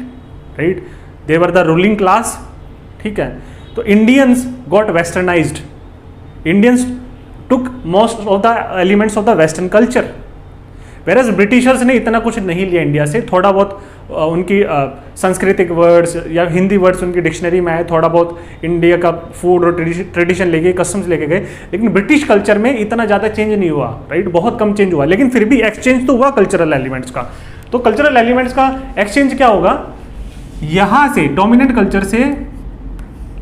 right, they were the ruling class, ठीक है। तो Indians got westernised, Indians took most of the elements of the western culture, versus Britishers ने इतना कुछ नहीं लिया इंडिया से, थोड़ा बहुत उनकी सांस्कृतिक वर्ड्स या हिंदी वर्ड्स उनकी डिक्शनरी में आए, थोड़ा बहुत इंडिया का फूड और ट्रेडिशन लेके, कस्टम्स लेके गए, लेकिन ब्रिटिश कल्चर में इतना ज़्यादा चेंज नहीं हुआ, राइट, बहुत कम चेंज हुआ, लेकिन फिर भी एक्सचेंज तो हुआ कल्चरल एलिमेंट्स का। तो कल्चरल एलिमेंट्स का एक्सचेंज क्या होगा, यहाँ से डोमिनेंट कल्चर से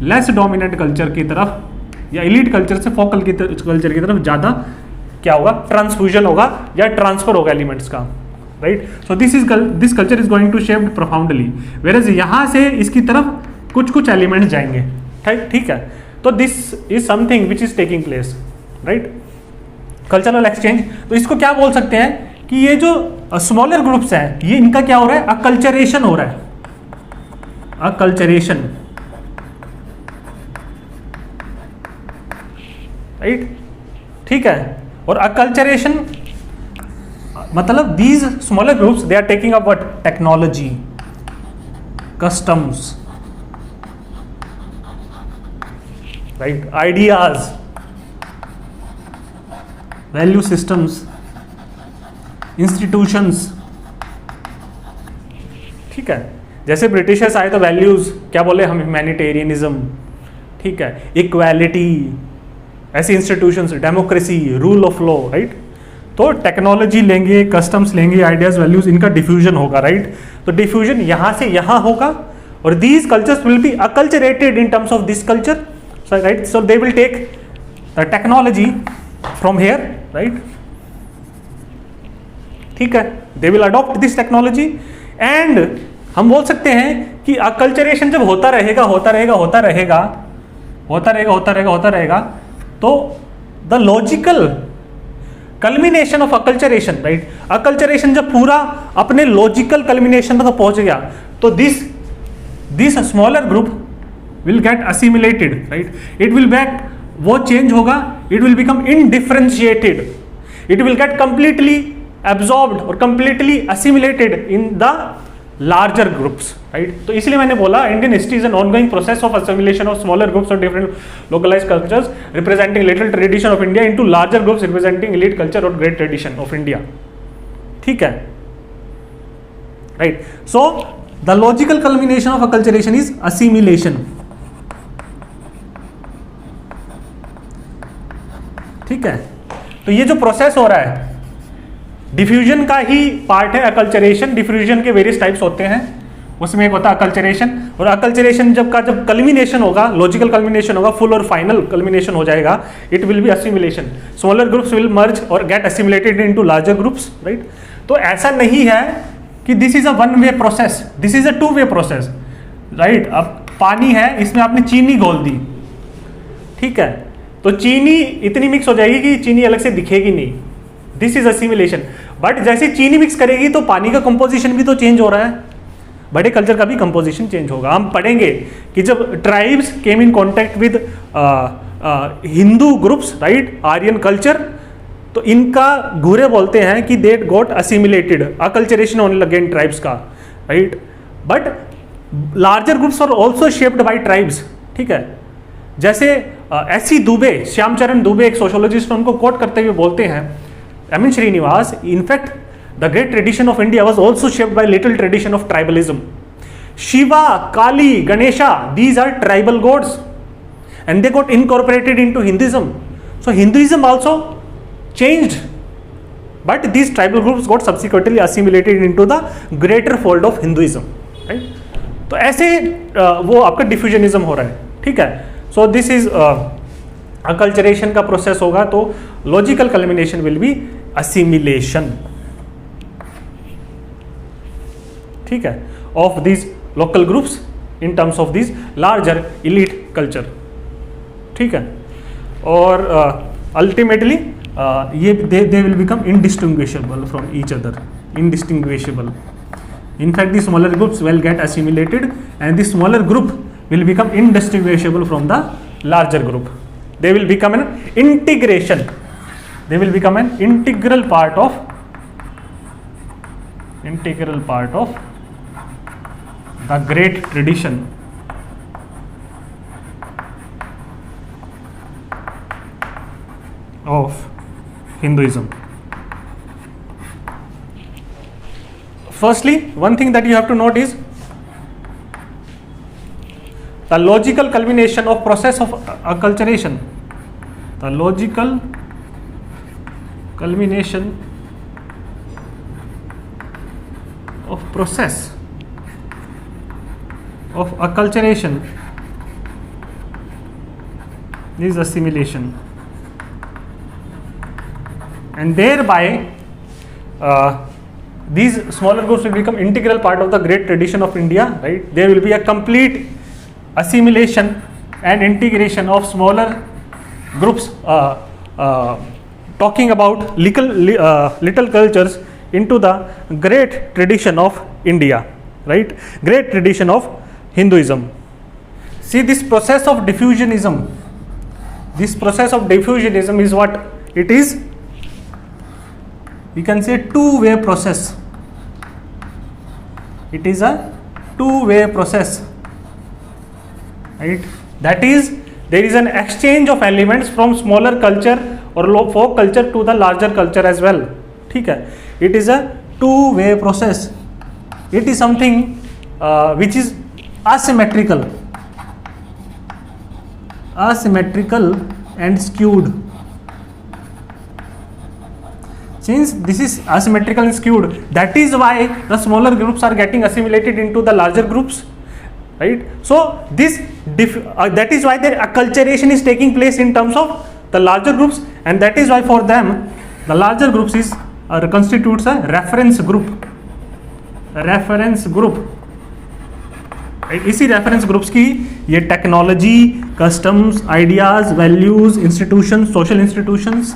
लेस डोमिनेंट कल्चर की तरफ या एलीट कल्चर से फोकल कल्चर की तरफ ज़्यादा क्या होगा, ट्रांसफ्यूजन होगा या ट्रांसफर होगा एलिमेंट्स का, right. So this culture is going to shaped profoundly, whereas यहाँ से इसकी तरफ कुछ कुछ एलिमेंट्स जाएंगे, ठीक है। तो this is something which is taking place, right, cultural exchange. तो इसको क्या बोल सकते हैं कि ये जो स्मॉलर ग्रुप्स हैं, ये इनका क्या हो रहा है, अकल्चरेशन हो रहा है, अकल्चरेशन, राइट, ठीक है। और अकल्चरेशन मतलब these smaller groups they are taking up what, technology, customs, right, ideas, value systems, institutions, ठीक है। जैसे ब्रिटिशर्स आए तो वैल्यूज क्या बोले हम, ह्यूमैनिटेरियनिज्म, ठीक है, इक्वालिटी, ऐसे institutions, democracy, rule of law, right. तो टेक्नोलॉजी लेंगे, कस्टम्स लेंगे, आइडियाज, वैल्यूज, इनका डिफ्यूजन होगा, राइट। तो डिफ्यूजन यहाँ से यहाँ होगा और these cultures will be acculturated in terms of this culture, right. So they will take the technology from here, right, ठीक है, they will adopt this technology and हम बोल सकते हैं कि अकल्चरेशन जब होता रहेगा होता रहेगा होता रहेगा होता रहेगा होता रहेगा होता रहेगा तो the logical culmination of acculturation, right, acculturation जब पूरा अपने लॉजिकल कल्मिनेशन तक पहुंच गया तो this smaller group will get assimilated, right, it will back, वो चेंज होगा, it will become undifferentiated, it will get completely absorbed और completely assimilated in the larger groups, right. तो इसलिए मैंने बोला Indian history is an ongoing process of assimilation of smaller groups और different localised cultures representing little tradition of India into larger groups representing elite culture और great tradition of India, ठीक है, right. So the logical culmination of acculturation is assimilation, ठीक है। तो ये जो process हो रहा है डिफ्यूजन का ही पार्ट है अकल्चरेशन, डिफ्यूजन के वेरियस टाइप्स होते हैं, उसमें एक होता है अकल्चरेशन, और अकल्चरेशन जब कल्मिनेशन होगा, लॉजिकल कल्मिनेशन होगा, फुल और फाइनल कल्मिनेशन हो जाएगा, it will be assimilation, smaller groups will merge और get assimilated into larger groups, right. तो ऐसा नहीं है कि this is a one way process, this is a two way process, right. अब पानी है, इसमें आपने चीनी घोल दी, ठीक है, तो चीनी इतनी मिक्स हो जाएगी कि चीनी अलग से दिखेगी नहीं, दिस इज असिमिलेशन। बट जैसे चीनी मिक्स करेगी तो पानी का कंपोजिशन भी तो चेंज हो रहा है, बड़े कल्चर का भी कंपोजिशन चेंज होगा। हम पढ़ेंगे कि जब tribes came in contact with Hindu groups, right, Aryan culture, तो इनका घूरे बोलते हैं कि दे गॉट असिमिलेटेड, अकल्चरेशन होने लगे इन ट्राइब्स का, right. But larger groups are also shaped by tribes, ठीक है। जैसे एस.सी. दुबे, श्यामचरण दुबे एक सोशोलॉजिस्ट, उनको कोट करते हुए बोलते हैं, M N. Srinivas, in fact the great tradition of India was also shaped by little tradition of tribalism. Shiva, Kali, Ganesha, these are tribal gods and they got incorporated into Hinduism. So Hinduism also changed, but these tribal groups got subsequently assimilated into the greater fold of Hinduism, right? तो ऐसे वो आपका डिफ्यूजनिज्म हो रहा है, ठीक है. So this is acculturation का प्रोसेस होगा, तो logical culmination will be assimilation, ठीक है, of these local groups in terms of these larger elite culture, ठीक है. और ultimately ये they will become indistinguishable from each other, indistinguishable. In fact, the smaller groups will get assimilated and the smaller group will become indistinguishable from the larger group. They will become an integration, they will become an integral part of the great tradition of Hinduism. Firstly, one thing that you have to note is the logical culmination of process of acculturation. The logical culmination of process of acculturation is assimilation, and thereby these smaller groups will become integral part of the great tradition of India, right? There will be a complete assimilation and integration of smaller groups talking about little cultures into the great tradition of India, right? Great tradition of Hinduism. See, this process of diffusionism is what it is. You can say two-way process. It is a two-way process, right? That is, there is an exchange of elements from smaller culture or folk culture to the larger culture as well, ठीक है. It is a two-way process. It is something which is asymmetrical and skewed. Since this is asymmetrical and skewed, that is why the smaller groups are getting assimilated into the larger groups, right? So this that is why their acculturation is taking place in terms of the larger groups, and that is why for them the larger groups is constitutes a reference group. इसी reference groups की ये technology, customs, ideas, values, institution, social institutions,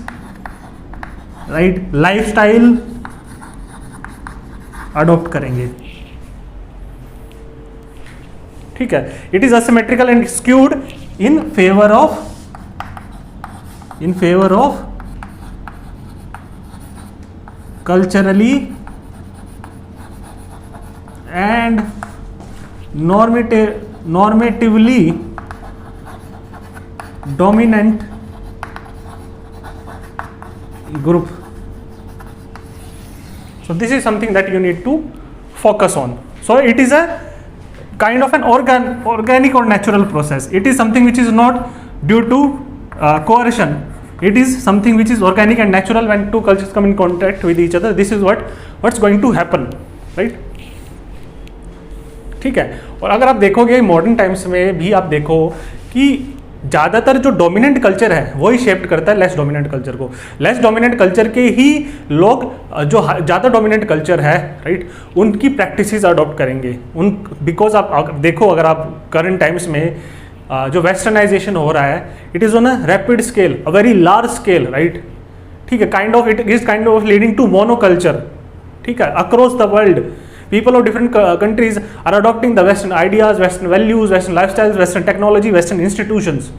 right, lifestyle adopt करेंगे, ठीक है. It is asymmetrical and skewed in favour of culturally and normatively dominant group. So this is something that you need to focus on. So it is a kind of an organic or natural process. It is something which is not due to coercion. It is something which is organic and natural when two cultures come in contact with each other. This is what's going to happen, right? ठीक है. और अगर आप देखोगे modern times में भी आप देखो कि ज़्यादातर जो डोमिनेंट कल्चर है वही शेप्ड करता है लेस डोमिनेंट कल्चर को. लेस डोमिनेंट कल्चर के ही लोग जो ज़्यादा डोमिनेंट कल्चर है, राइट, उनकी प्रैक्टिसेस अडॉप्ट करेंगे. बिकॉज आप देखो, अगर आप करंट टाइम्स में जो वेस्टर्नाइजेशन हो रहा है, it is on a rapid scale, a very large scale, right, ठीक है. It is kind of leading to monoculture, ठीक है. Across the world people of different countries are adopting the western ideas, western values, western lifestyles, western technology, western institutions,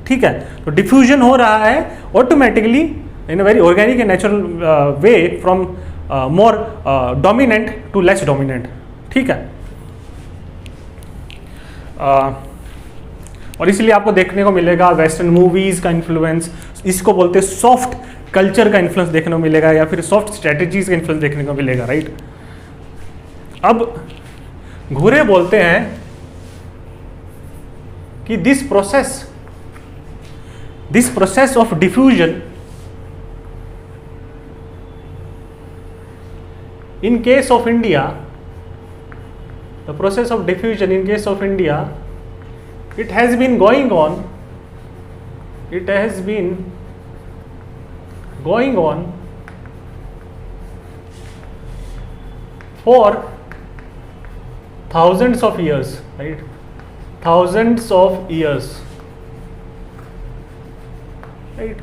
ठीक है. तो diffusion हो रहा है, automatically in a very organic and natural way from more dominant to less dominant, ठीक है। और इसलिए आपको देखने को मिलेगा वेस्टर्न मूवीज का इन्फ्लुएंस, इसको बोलते हैं सॉफ्ट कल्चर का इन्फ्लुएंस देखने को मिलेगा, या फिर सॉफ्ट स्ट्रेटजीज का इन्फ्लुएंस देखने को मिलेगा, राइट। अब घूरे बोलते हैं कि this process of diffusion in case of India, the process of diffusion in case of India, it has been going on for thousands of years, right? Thousands of years, right?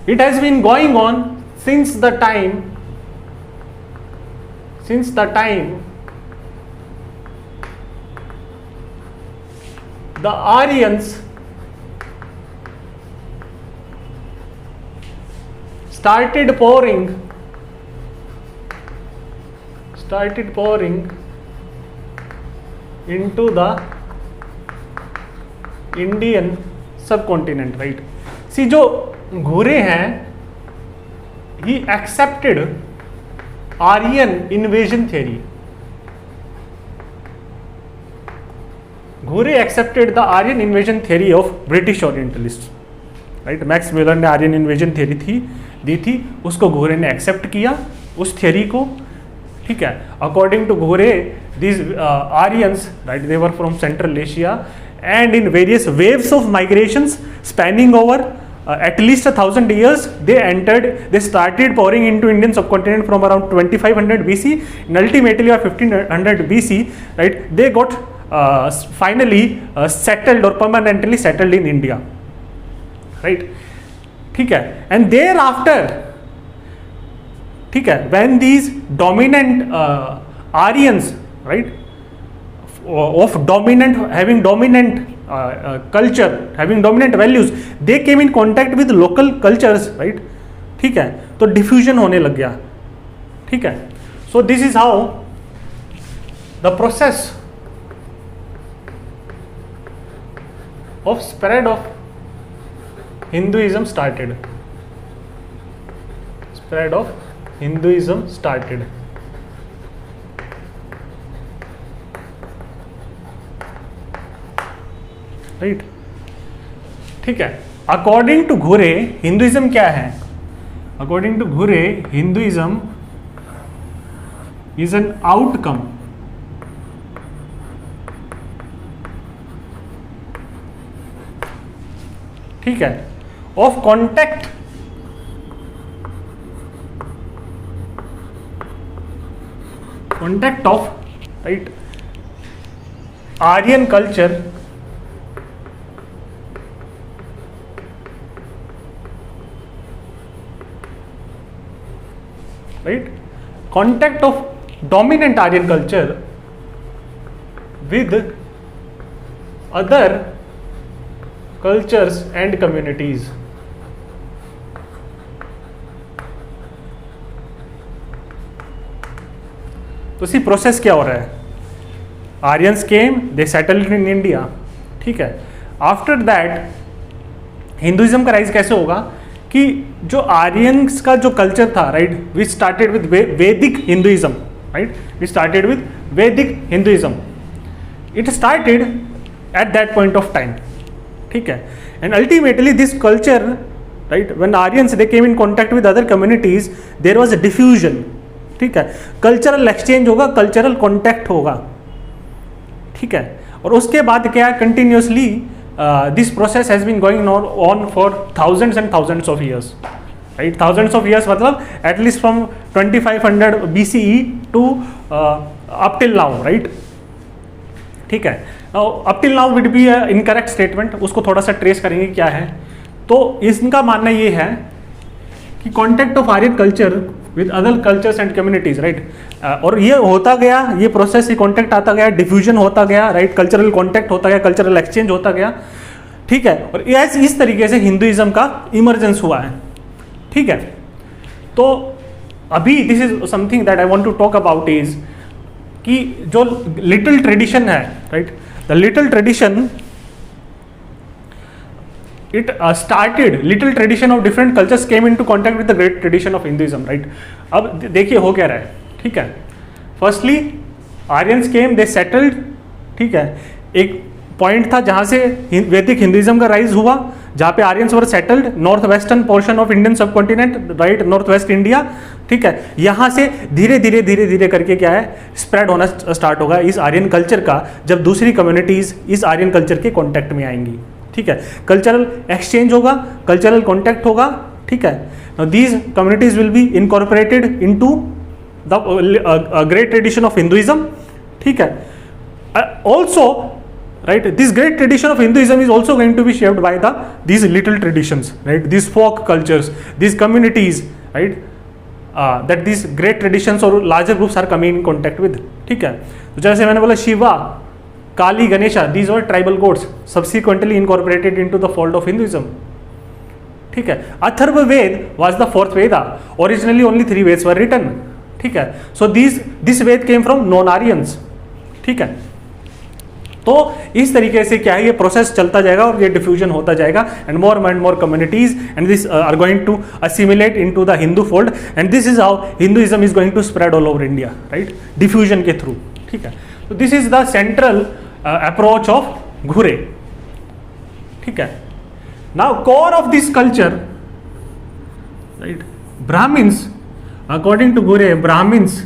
It has been going on since the time the Aryans started pouring into the Indian subcontinent, right? See, जो घूरे हैं, he accepted Aryan invasion theory. घूरे accepted the Aryan invasion theory of British Orientalists, right? Max वेलर ने Aryan invasion theory दी थी, उसको घूरे ने एक्सेप्ट किया उस थ्योरी को, ठीक है। अकॉर्डिंग टू घूरे, these Aryans, right, they were from Central Asia and in various waves of migrations spanning over at least 1,000 years, they started pouring into Indian subcontinent from around 2500 BC, and ultimately by 1500 BC, right, they got finally settled or permanently settled in India, right, ठीक है। And thereafter, ठीक है, when these dominant Aryans, right, having dominant culture, having dominant values, they came in contact with local cultures, right, ठीक है, तो diffusion होने लग गया, ठीक है। So this is how the process of spread of Hinduism started, right, ठीक है। अकॉर्डिंग टू घूरे हिंदुइज्म क्या है? According to Ghurye Hinduism is an outcome ठीक है of contact of right Aryan culture right, contact of dominant Aryan culture with other cultures and communities. तो इसी process क्या हो रहा है? Aryans came, they settled in India, ठीक है। आफ्टर दैट हिंदुइज्म का राइज कैसे होगा कि जो आर्यंस का जो कल्चर था, right, we started with Vedic Hinduism, right, we started with Vedic Hinduism, it started at that point of time, ठीक है। And ultimately this culture, right, when Aryans they came in contact with other communities, there was a diffusion, ठीक है, cultural exchange होगा, cultural contact होगा, ठीक है। और उसके बाद क्या है, continuously this process has been going on for thousands and thousands of years, right, thousands of years मतलब at least from 2500 BCE to up till now, right, ठीक है। now up till now would be a incorrect statement, उसको थोड़ा सा trace करेंगे क्या है। तो इनका मानना ये है कि contact of Aryan culture with other cultures and communities, right, और ये होता गया, ये प्रोसेस, ये कॉन्टैक्ट आता गया, डिफ्यूजन होता गया, राइट, कल्चरल कॉन्टैक्ट होता गया, कल्चरल एक्सचेंज होता गया, ठीक है। और इस तरीके से हिंदुइज्म का इमर्जेंस हुआ है, ठीक है, तो अभी this is something that I want to talk about is कि जो लिटिल ट्रेडिशन है, right, the little tradition it started, little tradition of different cultures came into contact with the great tradition of Hinduism, right? अब देखिए हो क्या रहा है, ठीक है, firstly Aryans came, they settled, ठीक है, एक पॉइंट था जहाँ से वैदिक हिंदुइज्म का राइज हुआ, जहाँ पे Aryans were settled, north western portion of Indian subcontinent, right, north west India, ठीक है, यहाँ से धीरे धीरे धीरे धीरे करके क्या है स्प्रेड होना स्टार्ट होगा इस आर्यन कल्चर का, जब दूसरी कम्युनिटीज इस आर्यन कल्चर के कॉन्टेक्ट में आएंगी, ठीक है, कल्चरल एक्सचेंज होगा, कल्चरल कॉन्टैक्ट होगा, ठीक है, now these communities will be incorporated into the great tradition of Hinduism, ठीक है, also, right, this great tradition of Hinduism is also going to be shaped by these little traditions, right, these folk cultures, these communities, right, that these great traditions or larger groups are coming in contact with, ठीक है, तो जैसे मैंने बोला Shiva, Kali, Ganesha, these were tribal gods, subsequently incorporated into the fold of Hinduism, ठीक है, Atharva Veda was the fourth Veda, originally only 3 Veds were written, ठीक है, so this Ved came from non-Aryans, ठीक है, तो इस तरीके से क्या है ये प्रोसेस चलता जाएगा और ये डिफ्यूजन होता जाएगा, and more communities and this are going to assimilate into the Hindu fold, and this is how Hinduism is going to spread all over India, right, diffusion के थ्रू, ठीक है, तो this is the central approach of Ghurye, ठीक है, now core of this culture, right, Brahmins, according to Ghurye, Brahmins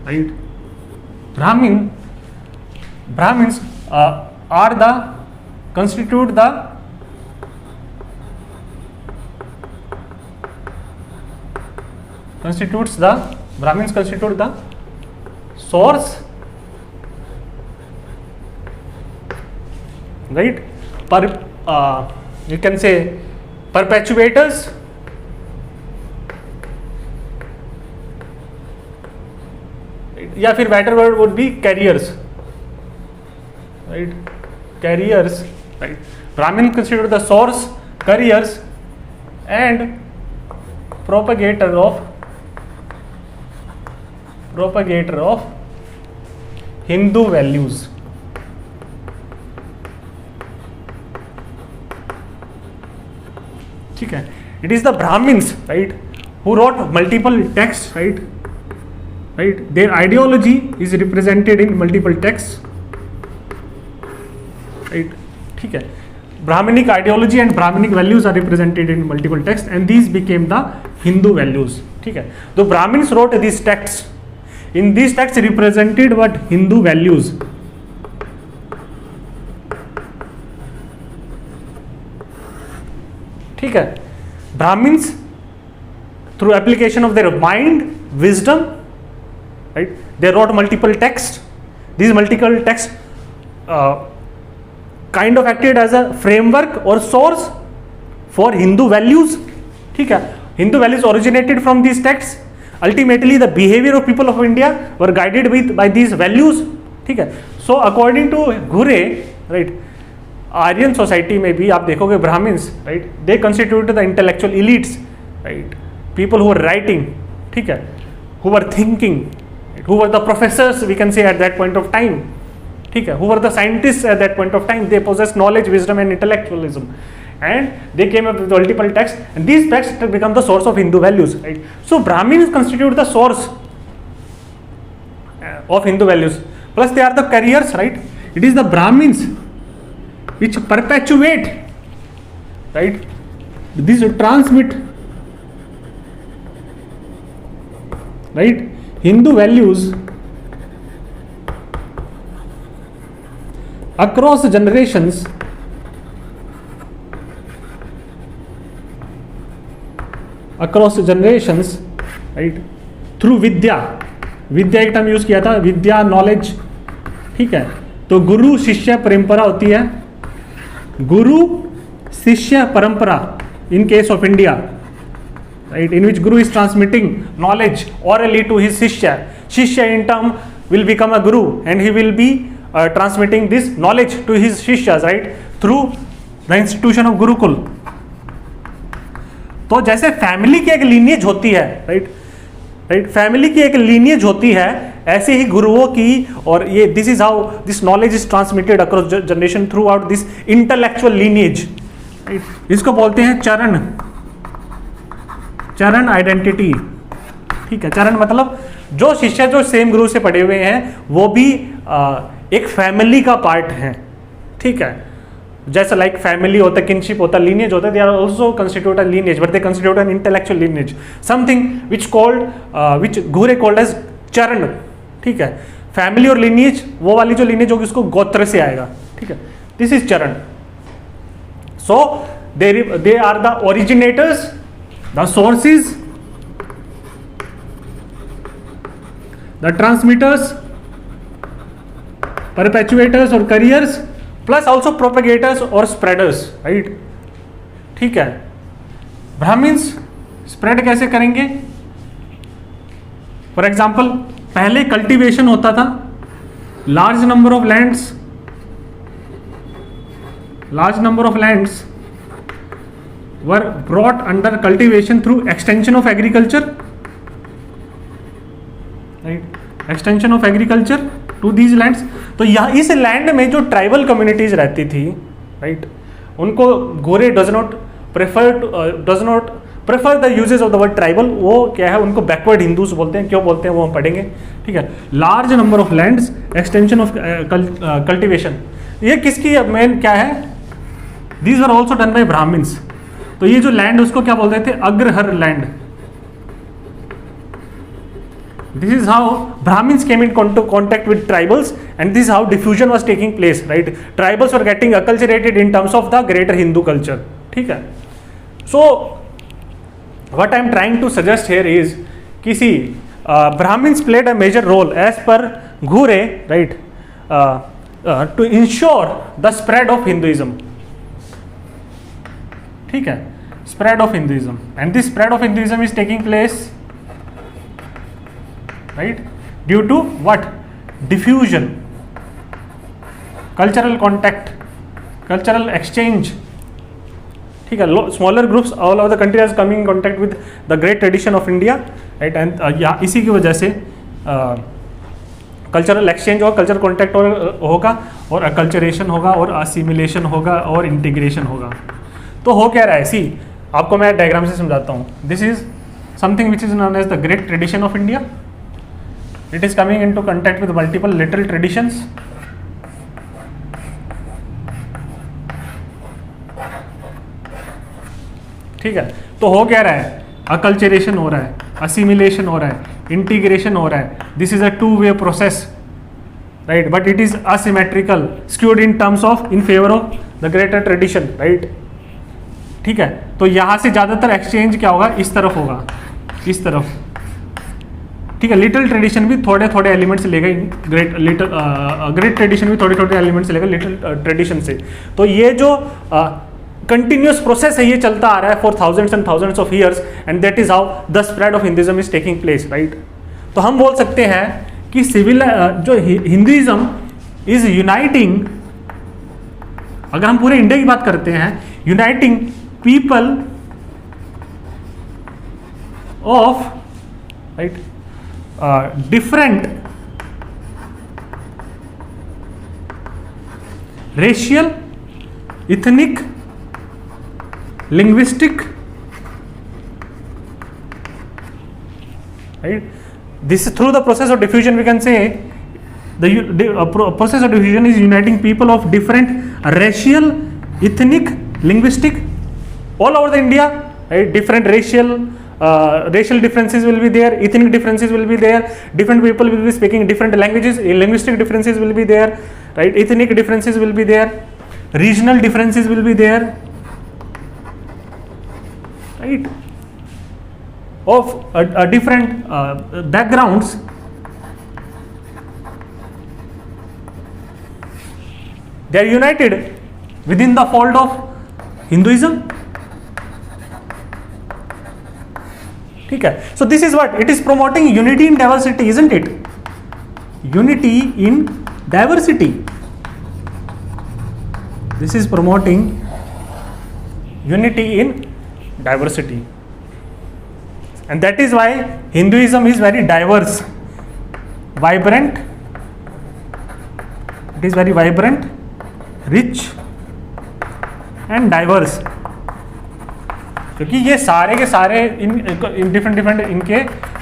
right, Brahmins are the constitutes the Brahmins constitute the source, right, you can say perpetuators, या फिर better word would be carriers, right, carriers, right, Brahman consider the source, carriers and propagator of Hindu values, ठीक है, it is the Brahmins, right, who wrote multiple text, right, right, their ideology is represented in multiple texts, right, ठीक है, Brahminic ideology and Brahminic values are represented in multiple texts and these became the Hindu values, ठीक है, तो Brahmins wrote these texts, in these texts represented what Hindu values, ठीक है, Brahmins through application of their mind, wisdom, right, they wrote multiple texts, these multiple texts kind of acted as a framework or source for Hindu values, ठीक है, Hindu values originated from these texts, ultimately the behavior of people of India were guided by these values, ठीक है, so according to Ghurye, right, Aryan society में भी आप देखोगे Brahmins, right, they constitute the intellectual elites, right, people who are writing, ठीक है, who are thinking, who were the professors we can say at that point of time, ठीक है, who were the scientists at that point of time, they possessed knowledge, wisdom and intellectualism, and they came up with multiple texts and these texts become the source of Hindu values, right, so Brahmins constitute the source of Hindu values, plus they are the carriers, right, it is the Brahmins which perpetuate, right, these transmit, right, Hindu values across generations, right, through vidya एक term use किया था, विद्या, knowledge, ठीक है, तो गुरु शिष्य परंपरा होती है, गुरु शिष्य परंपरा in case of India, right, in which guru is transmitting knowledge orally to his shishya in turn will become a guru and he will be transmitting this knowledge to his shishyas, right, through the institution of Gurukul. तो जैसे family की एक lineage होती है, right, family की एक lineage होती है, ऐसे ही गुरुओं की, और ये this is how this knowledge is transmitted across generation through out this intellectual lineage, right. इसको बोलते हैं चरण आइडेंटिटी। ठीक है, चरण मतलब जो शिष्य जो सेम गुरु से पढ़े हुए हैं वो भी एक फैमिली का पार्ट है। ठीक है, जैसा लाइक फैमिली होता है, किनशिप होता है, लीनिएज होता है, they are also constitute a lineage, but they constitute an intellectual lineage, something which Ghurye called as चरण। ठीक है, फैमिली और लीनिएज, वो वाली जो लीनिएज होगी उसको गोत्र से आएगा। ठीक है, दिस इज चरण। So they are the originators, the sources, the transmitters, perpetuators और करियर्स, प्लस ऑल्सो प्रोपेगेटर्स और स्प्रेडर्स, राइट। ठीक है, ब्राह्मिन्स स्प्रेड कैसे करेंगे? फॉर एग्जाम्पल, पहले कल्टीवेशन होता था, large number of lands were brought under cultivation through extension of agriculture, right, extension of agriculture to these lands. तो यहाँ इस लैंड में जो ट्राइबल कम्युनिटीज रहती थी, राइट, उनको गोरे does not prefer the uses of the word tribal. वो क्या है, उनको बैकवर्ड हिंदूज बोलते हैं। क्यों बोलते हैं वो हम पढ़ेंगे। ठीक है, large number of lands, extension of cultivation, ये किसकी मेन क्या है? These are also done by Brahmins. तो ये जो लैंड उसको क्या बोलते थे? Agrahara land. This is how Brahmins came in contact with tribals, and this is how diffusion was taking place, right? Tribals were getting acculturated in terms of the greater Hindu culture. ठीक है, so what I am trying to suggest here is किसी Brahmins played a major role as per Ghurye, right, to ensure the spread of Hinduism. ठीक है, spread of Hinduism, and this spread of Hinduism is taking place, right, due to what? Diffusion, cultural contact, cultural exchange. ठीक है, smaller groups all over the country has coming in contact with the great tradition of India, right, and या इसी की वजह से cultural exchange और culture contact होगा, और अकल्चरेशन होगा, और असिमिलेशन होगा, और इंटीग्रेशन होगा। तो हो क्या रहा है? सी, आपको मैं डायग्राम से समझाता हूँ। This is something which is known as the great tradition of India. It is coming into contact with multiple literal traditions. ठीक है, तो हो क्या रहा है? अकल्चरेशन हो रहा है, असिमिलेशन हो रहा है, इंटीग्रेशन हो रहा है. This is a two-way process, right? But it is asymmetrical, skewed in terms of in favor of the greater tradition, right? ठीक है, तो यहां से ज्यादातर एक्सचेंज क्या होगा? इस तरफ होगा, इस तरफ. ठीक है, लिटिल ट्रेडिशन भी थोड़े थोड़े एलिमेंट्स लेगा, ग्रेट ट्रेडिशन भी थोड़े थोड़े एलिमेंट्स लेगा लिटिल ट्रेडिशन से. तो ये जो कंटिन्यूस प्रोसेस है ये चलता आ रहा है for thousands and thousands of years, and that is how the spread of Hinduism is taking place, right? तो हम बोल सकते हैं कि सिविल जो हिंदुइज्म इज यूनाइटिंग, अगर हम पूरे इंडिया की बात करते हैं, uniting people of, right, different racial, ethnic, linguistic, right? This is through the process of diffusion. We can say the process of diffusion is uniting people of different racial, ethnic, linguistic all over the India, right? Different racial differences will be there, ethnic differences will be there, different people will be speaking different languages, linguistic differences will be there, right? Ethnic differences will be there, regional differences will be there, right? Of different backgrounds. They are united within the fold of Hinduism. ठीक है, so this is what it is promoting, unity in diversity, isn't it? Unity in diversity. This is promoting unity in diversity. And that is why Hinduism is very diverse, vibrant. It is very vibrant, rich and diverse. क्योंकि ये सारे के सारे in different इनके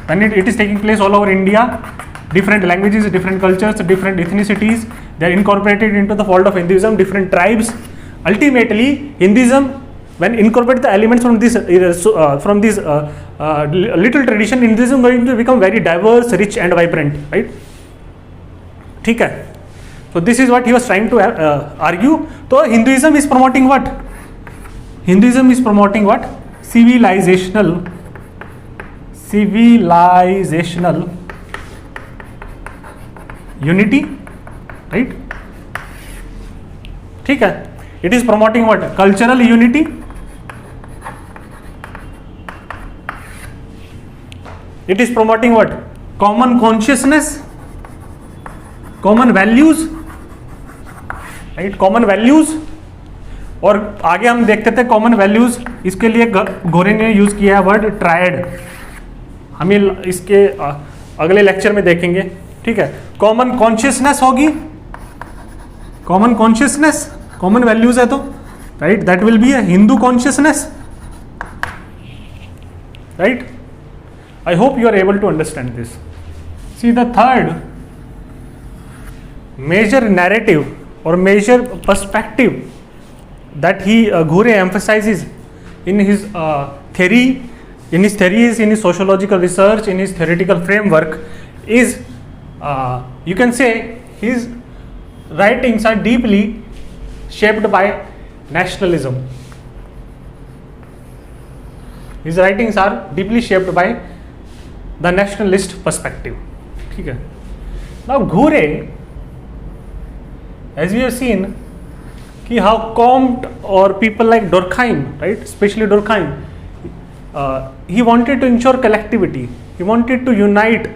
when it is taking place all over India, different languages, different cultures, different ethnicities, they are incorporated into the fold of Hinduism, different tribes. Ultimately, Hinduism, when incorporate the elements from this little tradition, Hinduism is going to become very diverse, rich and vibrant, right? ठीक है. So this is what he was trying to argue. So Hinduism is promoting what? Hinduism is promoting what? Civilizational unity, right? ठीक है. It is promoting what? Cultural unity. It is promoting what? Common consciousness, common values, right? Common values. और आगे हम देखते थे common values, इसके लिए गोरे ने यूज किया है वर्ड ट्रायड, हम इसके अगले लेक्चर में देखेंगे, ठीक है. कॉमन कॉन्शियसनेस होगी, कॉमन कॉन्शियसनेस, कॉमन वैल्यूज है तो, right, that will be a Hindu consciousness, right. I hope you are able to understand this. See the third major narrative or major perspective that he Ghurye emphasizes in his theories, in his sociological research, in his theoretical framework is, you can say, his writings are deeply shaped by nationalism. His writings are deeply shaped by the nationalist perspective. ठीक है. Now Ghurye, as we have seen, कि how Comte or people like Durkheim, right, especially Durkheim, he wanted to ensure collectivity. He wanted to unite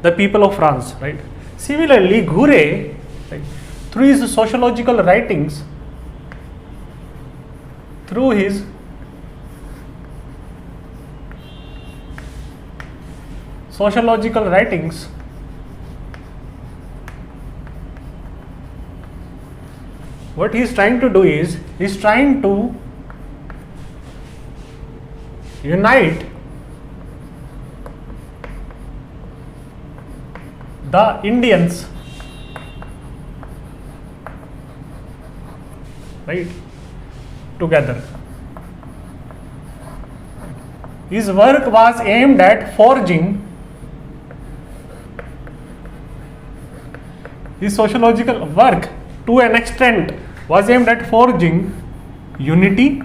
the people of France, right. Similarly, Ghurye, right, through his sociological writings, through his sociological writings, what he is trying to do is, he is trying to unite the Indians, right, together. His work was aimed at forging, his sociological work to an extent was aimed at forging unity,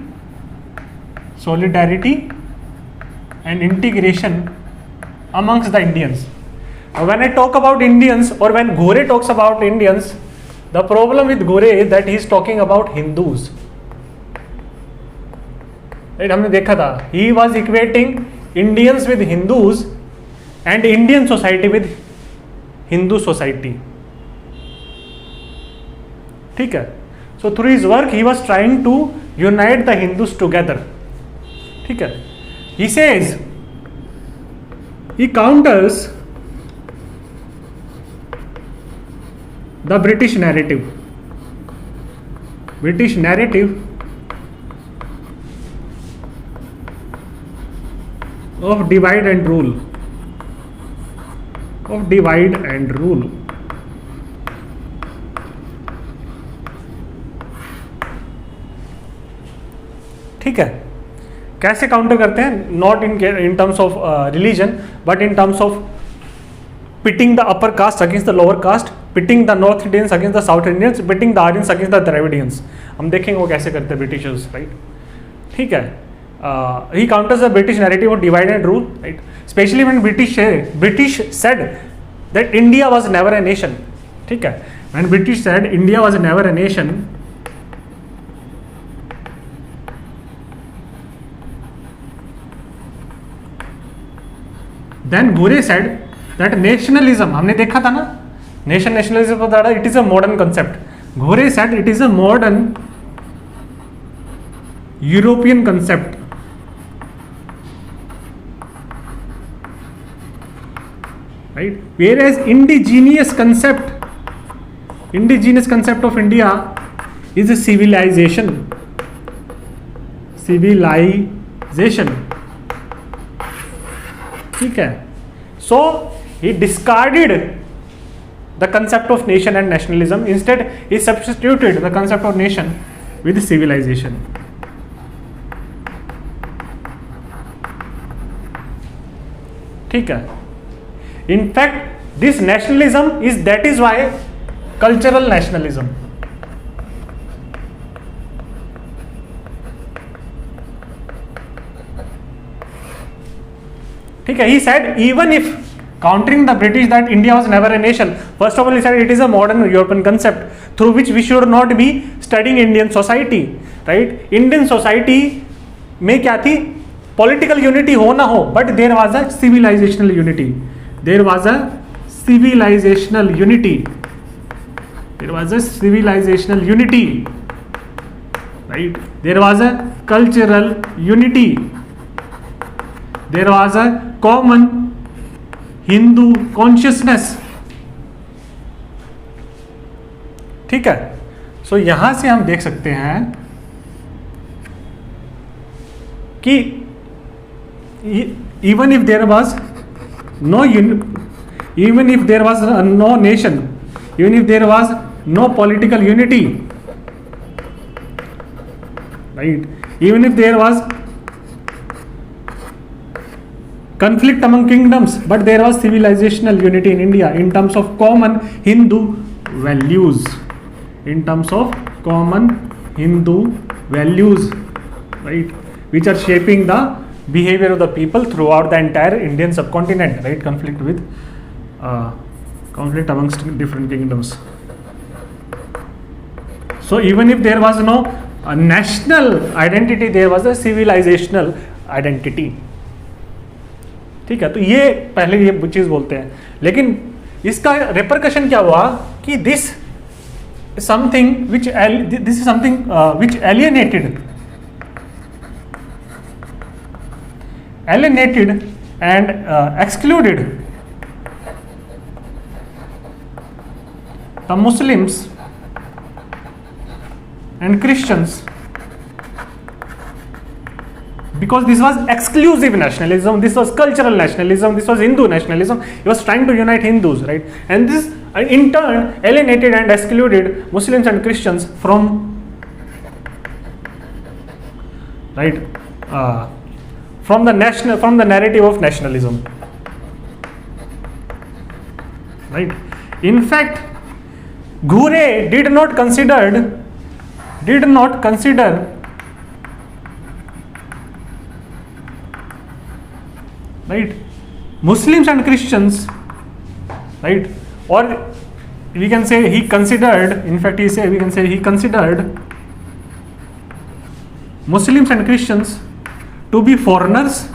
solidarity and integration amongst the Indians. Now when I talk about Indians, or when Ghurye talks about Indians, the problem with Ghurye is that he is talking about Hindus, right? हमने देखा था, he was equating Indians with Hindus and Indian society with Hindu society, ठीक है. So through his work he was trying to unite the Hindus together, ठीक है. He says, he counters the British narrative of divide and rule, ठीक है. कैसे counter करते हैं? Not in terms of religion, but in terms of pitting the upper caste against the lower caste, pitting the north Indians against the south Indians, pitting the Aryans against the Dravidians. हम देखेंगे वो कैसे करते हैं Britishers, right, ठीक है. He counters the British narrative of divide and rule, right, specially when British said that India was never a nation, ठीक है. When British said India was never a nation, then Ghurye said that nationalism, हमने देखा था ना, nationalism को था, it is a modern concept. Ghurye said it is a modern European concept, right? Whereas indigenous concept of India is a civilization. ठीक है. So he discarded the concept of nation and nationalism. Instead, he substituted the concept of nation with civilization. ठीक है. In fact, this nationalism that is why cultural nationalism. ठीक है. He said even if countering the British that India was never a nation. First of all, he said it is a modern European concept through which we should not be studying Indian society. Right? Indian society में क्या थी? Political unity हो ना हो, but there was a civilizational unity. There was a civilizational unity. Right? There was a cultural unity. There was a common Hindu consciousness. ठीक है. सो यहां से हम देख सकते हैं कि even if there was no nation, even if there was no political unity, right? Even if there was conflict among kingdoms, but there was civilizational unity in India in terms of common Hindu values. Right? Which are shaping the behavior of the people throughout the entire Indian subcontinent, right? Conflict amongst different kingdoms. So even if there was no national identity, there was a civilizational identity. ठीक है. तो ये पहले ये चीज बोलते हैं, लेकिन इसका रिपरकशन क्या हुआ कि this is something which alienated and excluded the Muslims and Christians, because this was exclusive nationalism, this was cultural nationalism, this was Hindu nationalism. He was trying to unite Hindus, right? And this in turn alienated and excluded Muslims and Christians from, right, from the narrative of nationalism, right? In fact, Ghure did not consider right, Muslims and Christians, right? Or we can say he considered, in fact we can say he considered Muslims and Christians to be foreigners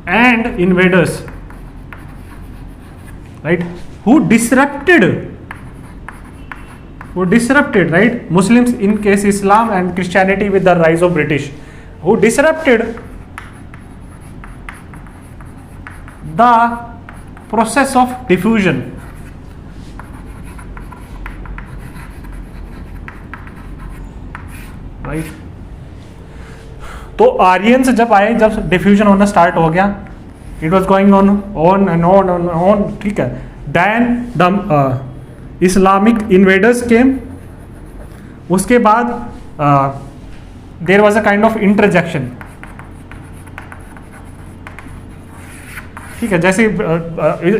and invaders, right? Who disrupted, right? Muslims, in case Islam, and Christianity with the rise of British, who disrupted the process of diffusion. Right? तो Aryans जब आए, जब diffusion होना start हो गया, it was going on and on, ठीक है. Then the Islamic invaders came. उसके बाद there was a kind of interjection. ठीक है. जैसे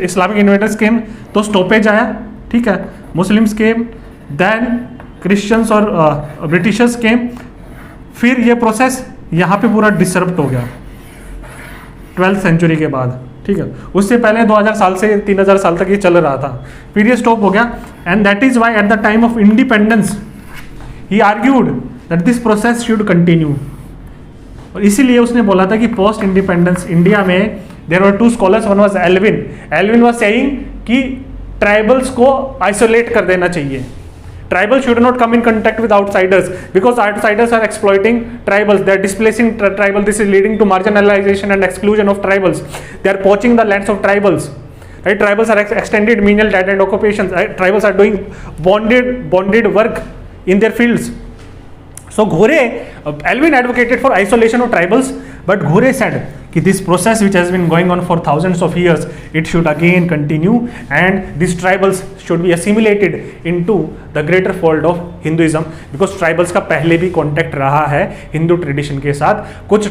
इस्लामिक इन्वेडर्स केम तो स्टॉपेज आया. ठीक है. मुस्लिम्स केम, देन क्रिश्चियंस और ब्रिटिशर्स केम. फिर ये प्रोसेस यहाँ पे पूरा डिसरप्ट हो गया 12th सेंचुरी के बाद. ठीक है. उससे पहले 2000 साल से 3000 साल तक ये चल रहा था. फिर ये स्टॉप हो गया. And that is why at the time of independence he argued that this process should continue. और इसीलिए उसने बोला था कि पोस्ट इंडिपेंडेंस इंडिया में there were 2 scholars. One was Elwin. Elwin was saying कि ट्राइबल्स को आइसोलेट कर देना चाहिए. Tribals should not come in contact with outsiders because outsiders are exploiting tribals. They are displacing tribal. This is leading to marginalization and exclusion of tribals. They are poaching the lands of tribals. Right? Tribals are extended menial dead-end occupations. Right? Tribals are doing bonded work in their fields. So Ghore, Alvin advocated for isolation of tribals, but Ghore said that this process which has been going on for thousands of years, it should again continue, and these tribals should be assimilated into the greater fold of Hinduism, because tribals का पहले भी contact रहा है Hindu tradition के साथ. कुछ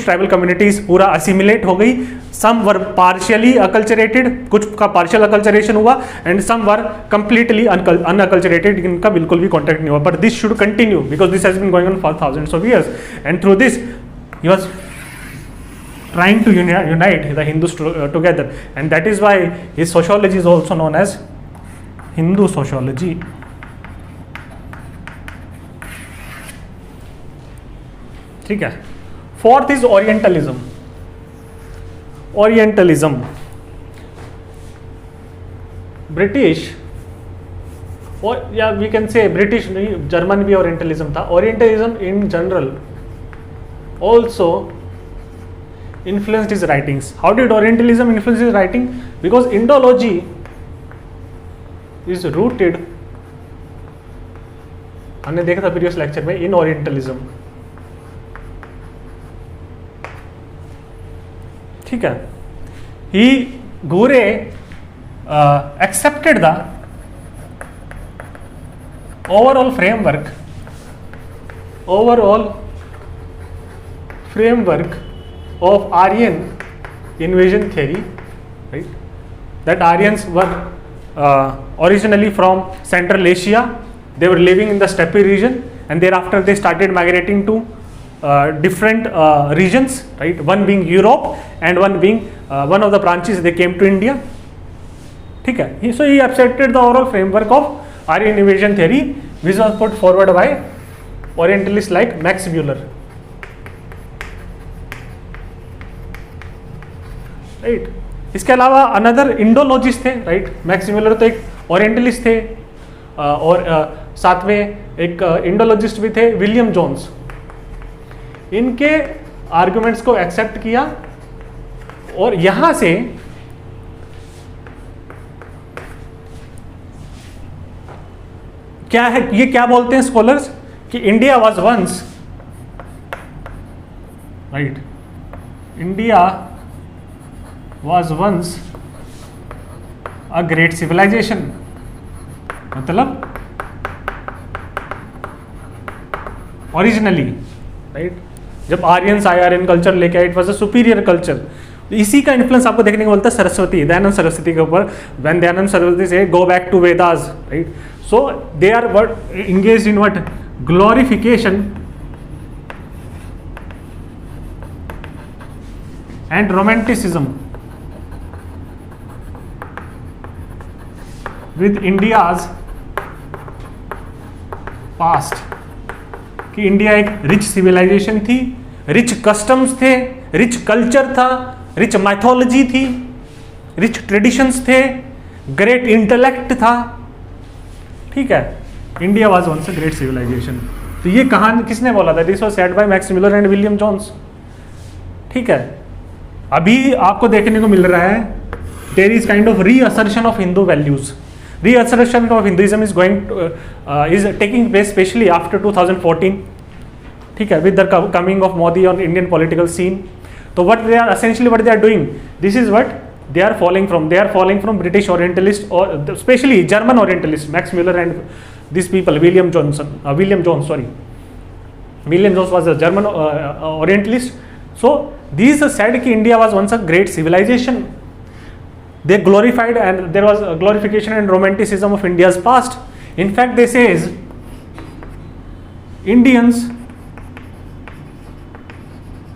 tribal communities पूरा assimilate हो गई, सम वर पार्शियली अकल्चरेटेड, कुछ का पार्शियल अकल्चरेशन हुआ, and some were completely unacculturated, इनका बिल्कुल भी कॉन्टैक्ट नहीं हुआ. But this should continue because this has been going on for thousands of years, and through this he was trying to unite the Hindus together, and that is why his sociology is also known as Hindu sociology. ठीक है. Fourth is Orientalism. British, or yeah, we can say British, German भी Orientalism था. Orientalism in general also influenced his writings. How did Orientalism influence his writing? Because Indology is rooted, हमने देखा था previous lecture में, in Orientalism. ठीक है. Ghore accepted the overall framework of Aryan invasion theory, right? That Aryans were originally from Central Asia. They were living in the steppe region, and thereafter they started migrating to different regions, right? One being Europe, and one being one of the branches they came to India. ठीक है. So he accepted the overall framework of Aryan invasion theory, which was put forward by Orientalists like Max Muller. Right. इसके अलावा another Indologist थे, right? Max Muller तो एक orientalist थे, और साथ में एक इंडोलॉजिस्ट भी थे, विलियम जोन्स. इनके आर्गुमेंट्स को एक्सेप्ट किया, और यहां से क्या है, ये क्या बोलते हैं स्कॉलर्स कि India was once, right, India was once a great civilization. मतलब ओरिजिनली, राइट, जब आर्यंस आए, आर्यन कल्चर लेके आए, it was a superior culture. इसी का इन्फ्लुएंस आपको देखने को मिलता है सरस्वती, दयानंद सरस्वती के ऊपर. When Dayanand Saraswati says go back to Vedas, right, so they are what engaged in what glorification and romanticism with India's past. कि इंडिया एक रिच सिविलाइजेशन थी, रिच कस्टम्स थे, रिच कल्चर था, रिच माइथोलॉजी थी, रिच ट्रेडिशंस थे, ग्रेट इंटेलेक्ट था. ठीक है. India was once a great civilization. तो ये कहानी किसने बोला था? This was said by Max Muller and William Jones. ठीक है. अभी आपको देखने को मिल रहा है there is kind of reassertion of Hindu values. Reassertion of Hinduism is taking place especially after 2014. ठीक है, with the coming of Modi on Indian political scene. So what they are doing, this is what they are falling from. They are falling from British Orientalists, or especially German Orientalists, Max Muller and these people, William Jones was a German Orientalist. So these said कि India was once a great civilization. They glorified, and there was a glorification and romanticism of India's past. In fact, they says Indians,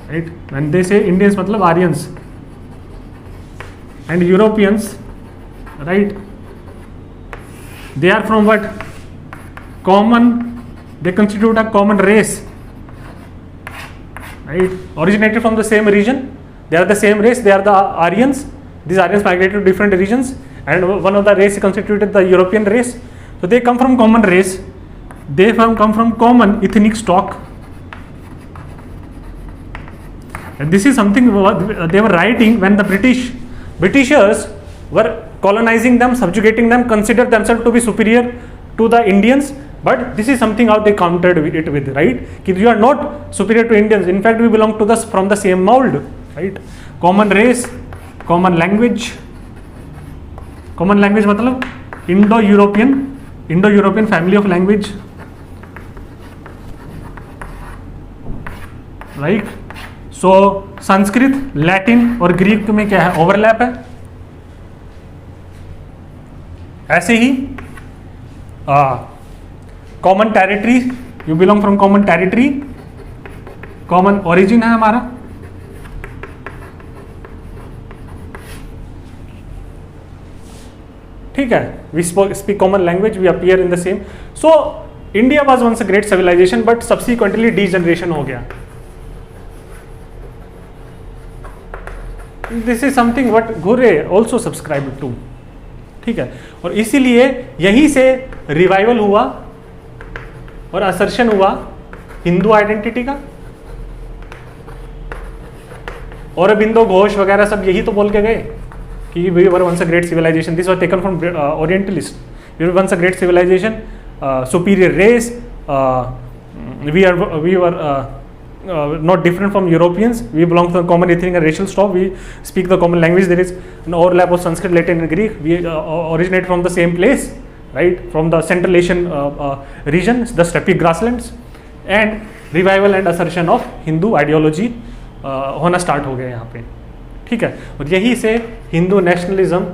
right? When they say Indians, मतलब Aryans and Europeans, right? They are from what? Common. They constitute a common race, right? Originated from the same region. They are the same race. They are the Aryans. These Aryans migrated to different regions, and one of the race constituted the European race. So they come from common race, they come from common ethnic stock, and this is something they were writing when the Britishers were colonizing them, subjugating them, considered themselves to be superior to the Indians. But this is something how they countered it with, right? That you are not superior to Indians. In fact, we belong to from the same mold, right? Common race, common language. Common language मतलब Indo-European family of language, right? So Sanskrit, Latin और Greek में क्या है? Overlap है. ऐसे ही common territory, you belong from common territory, common origin है हमारा. ठीक है, we speak common language, we appear in the same. So India was once a great civilization, but subsequently degeneration हो गया. This is something what Ghurye also subscribe to. ठीक है, और इसीलिए यहीं से रिवाइवल हुआ और असर्शन हुआ हिंदू आइडेंटिटी का. और अरबिंदो घोष वगैरह सब यही तो बोल के गए कि we were once a great civilization. This was taken from orientalist. We were once a great civilization, superior race, we were not different from Europeans. We belong to the common ethnic and racial stock. We speak the common language. There is an overlap of Sanskrit, Latin, and Greek. We originate from the same place, right? From the Central Asian region, the steppe grasslands. And revival and assertion of Hindu ideology होना start हो गया यहाँ पे. ठीक है, और यही से हिंदू नेशनलिज्म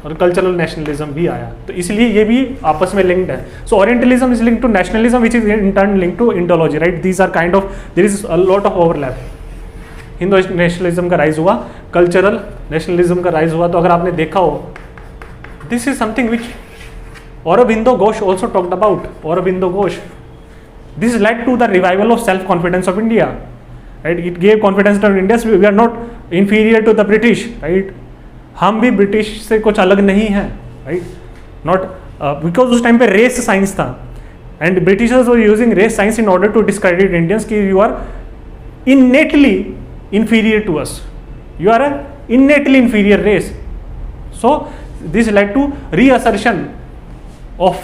और कल्चरल नेशनलिज्म भी आया. तो इसलिए ये भी आपस में लिंक्ड है. So orientalism is linked to nationalism which is in turn linked to Indology, right? These are kind of, there is a lot of overlap. Hindu nationalism का राइज हुआ, कल्चरल नेशनलिज्म का राइज हुआ. तो अगर आपने देखा हो, this is something which Aurobindo Ghosh also talked about. Aurobindo Ghosh, this led to the revival of self confidence of India, right? It gave confidence to India. We are not inferior to the British, right? हम भी British से कुछ अलग नहीं हैं, right? Not because उस time पे race science था, and Britishers were using race science in order to discredit Indians कि you are innately inferior to us, you are an innately inferior race. So this led to reassertion of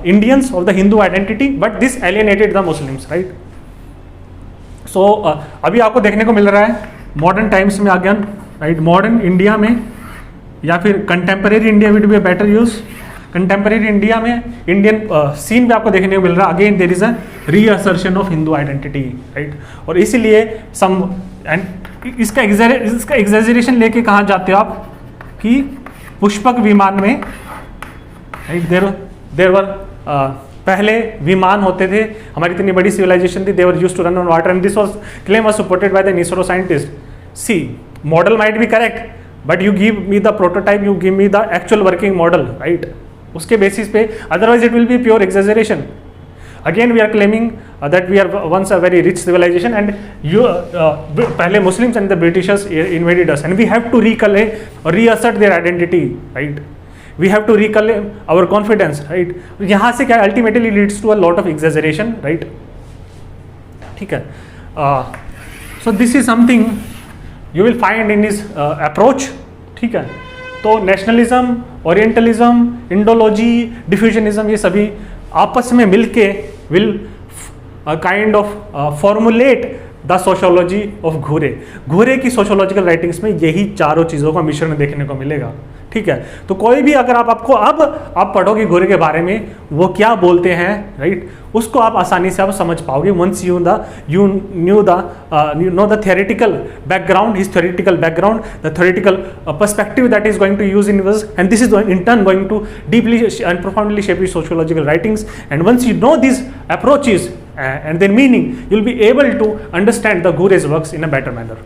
Indians of the Hindu identity, but this alienated the Muslims, right? So अभी आपको देखने को मिल रहा है modern times में again, right? Modern India में या फिर contemporary India would be a better use. Contemporary India में इंडियन सीन पे आपको देखने को मिल रहा है again there is a reassertion of Hindu identity, right? और इसीलिए सम एंड इसका एग्जैजरेशन लेके कहाँ जाते हो आप कि पुष्पक विमान में, राइट? देयर वर पहले विमान होते थे, हमारी इतनी बड़ी सिविलाइजेशन थी, they were used to run on water and this was claim was supported by the ISRO scientist. See model might be correct, but you give me the prototype, you give me the actual working model, right? उसके basis पे, otherwise it will be pure exaggeration. Again we are claiming that we are once a very rich civilization and you पहले Muslims and the Britishers invaded us and we have to recollect और reassert their identity, right? We have to recollect our confidence, right? यहाँ से क्या ultimately leads to a lot of exaggeration, right? ठीक है. So this is something you will find in his approach. ठीक है, तो nationalism, orientalism, Indology, डिफ्यूजनिज्म, ये सभी आपस में मिलके will kind of formulate the sociology of घुरे. घुरे की सोशोलॉजिकल राइटिंग्स में यही चारों चीज़ों का मिश्रण देखने को मिलेगा. ठीक है, तो कोई भी अगर आपको अब आप पढ़ोगे घुरे के बारे में, वो क्या बोलते हैं, राइट? उसको आप आसानी से आप समझ पाओगे once you know the theoretical background, his theoretical background, the theoretical perspective that is going to use in his, and this is in turn going to deeply and profoundly shape his sociological writings. And once you know this approaches and their meaning, you'll be able to understand the Ghure's works in a better manner.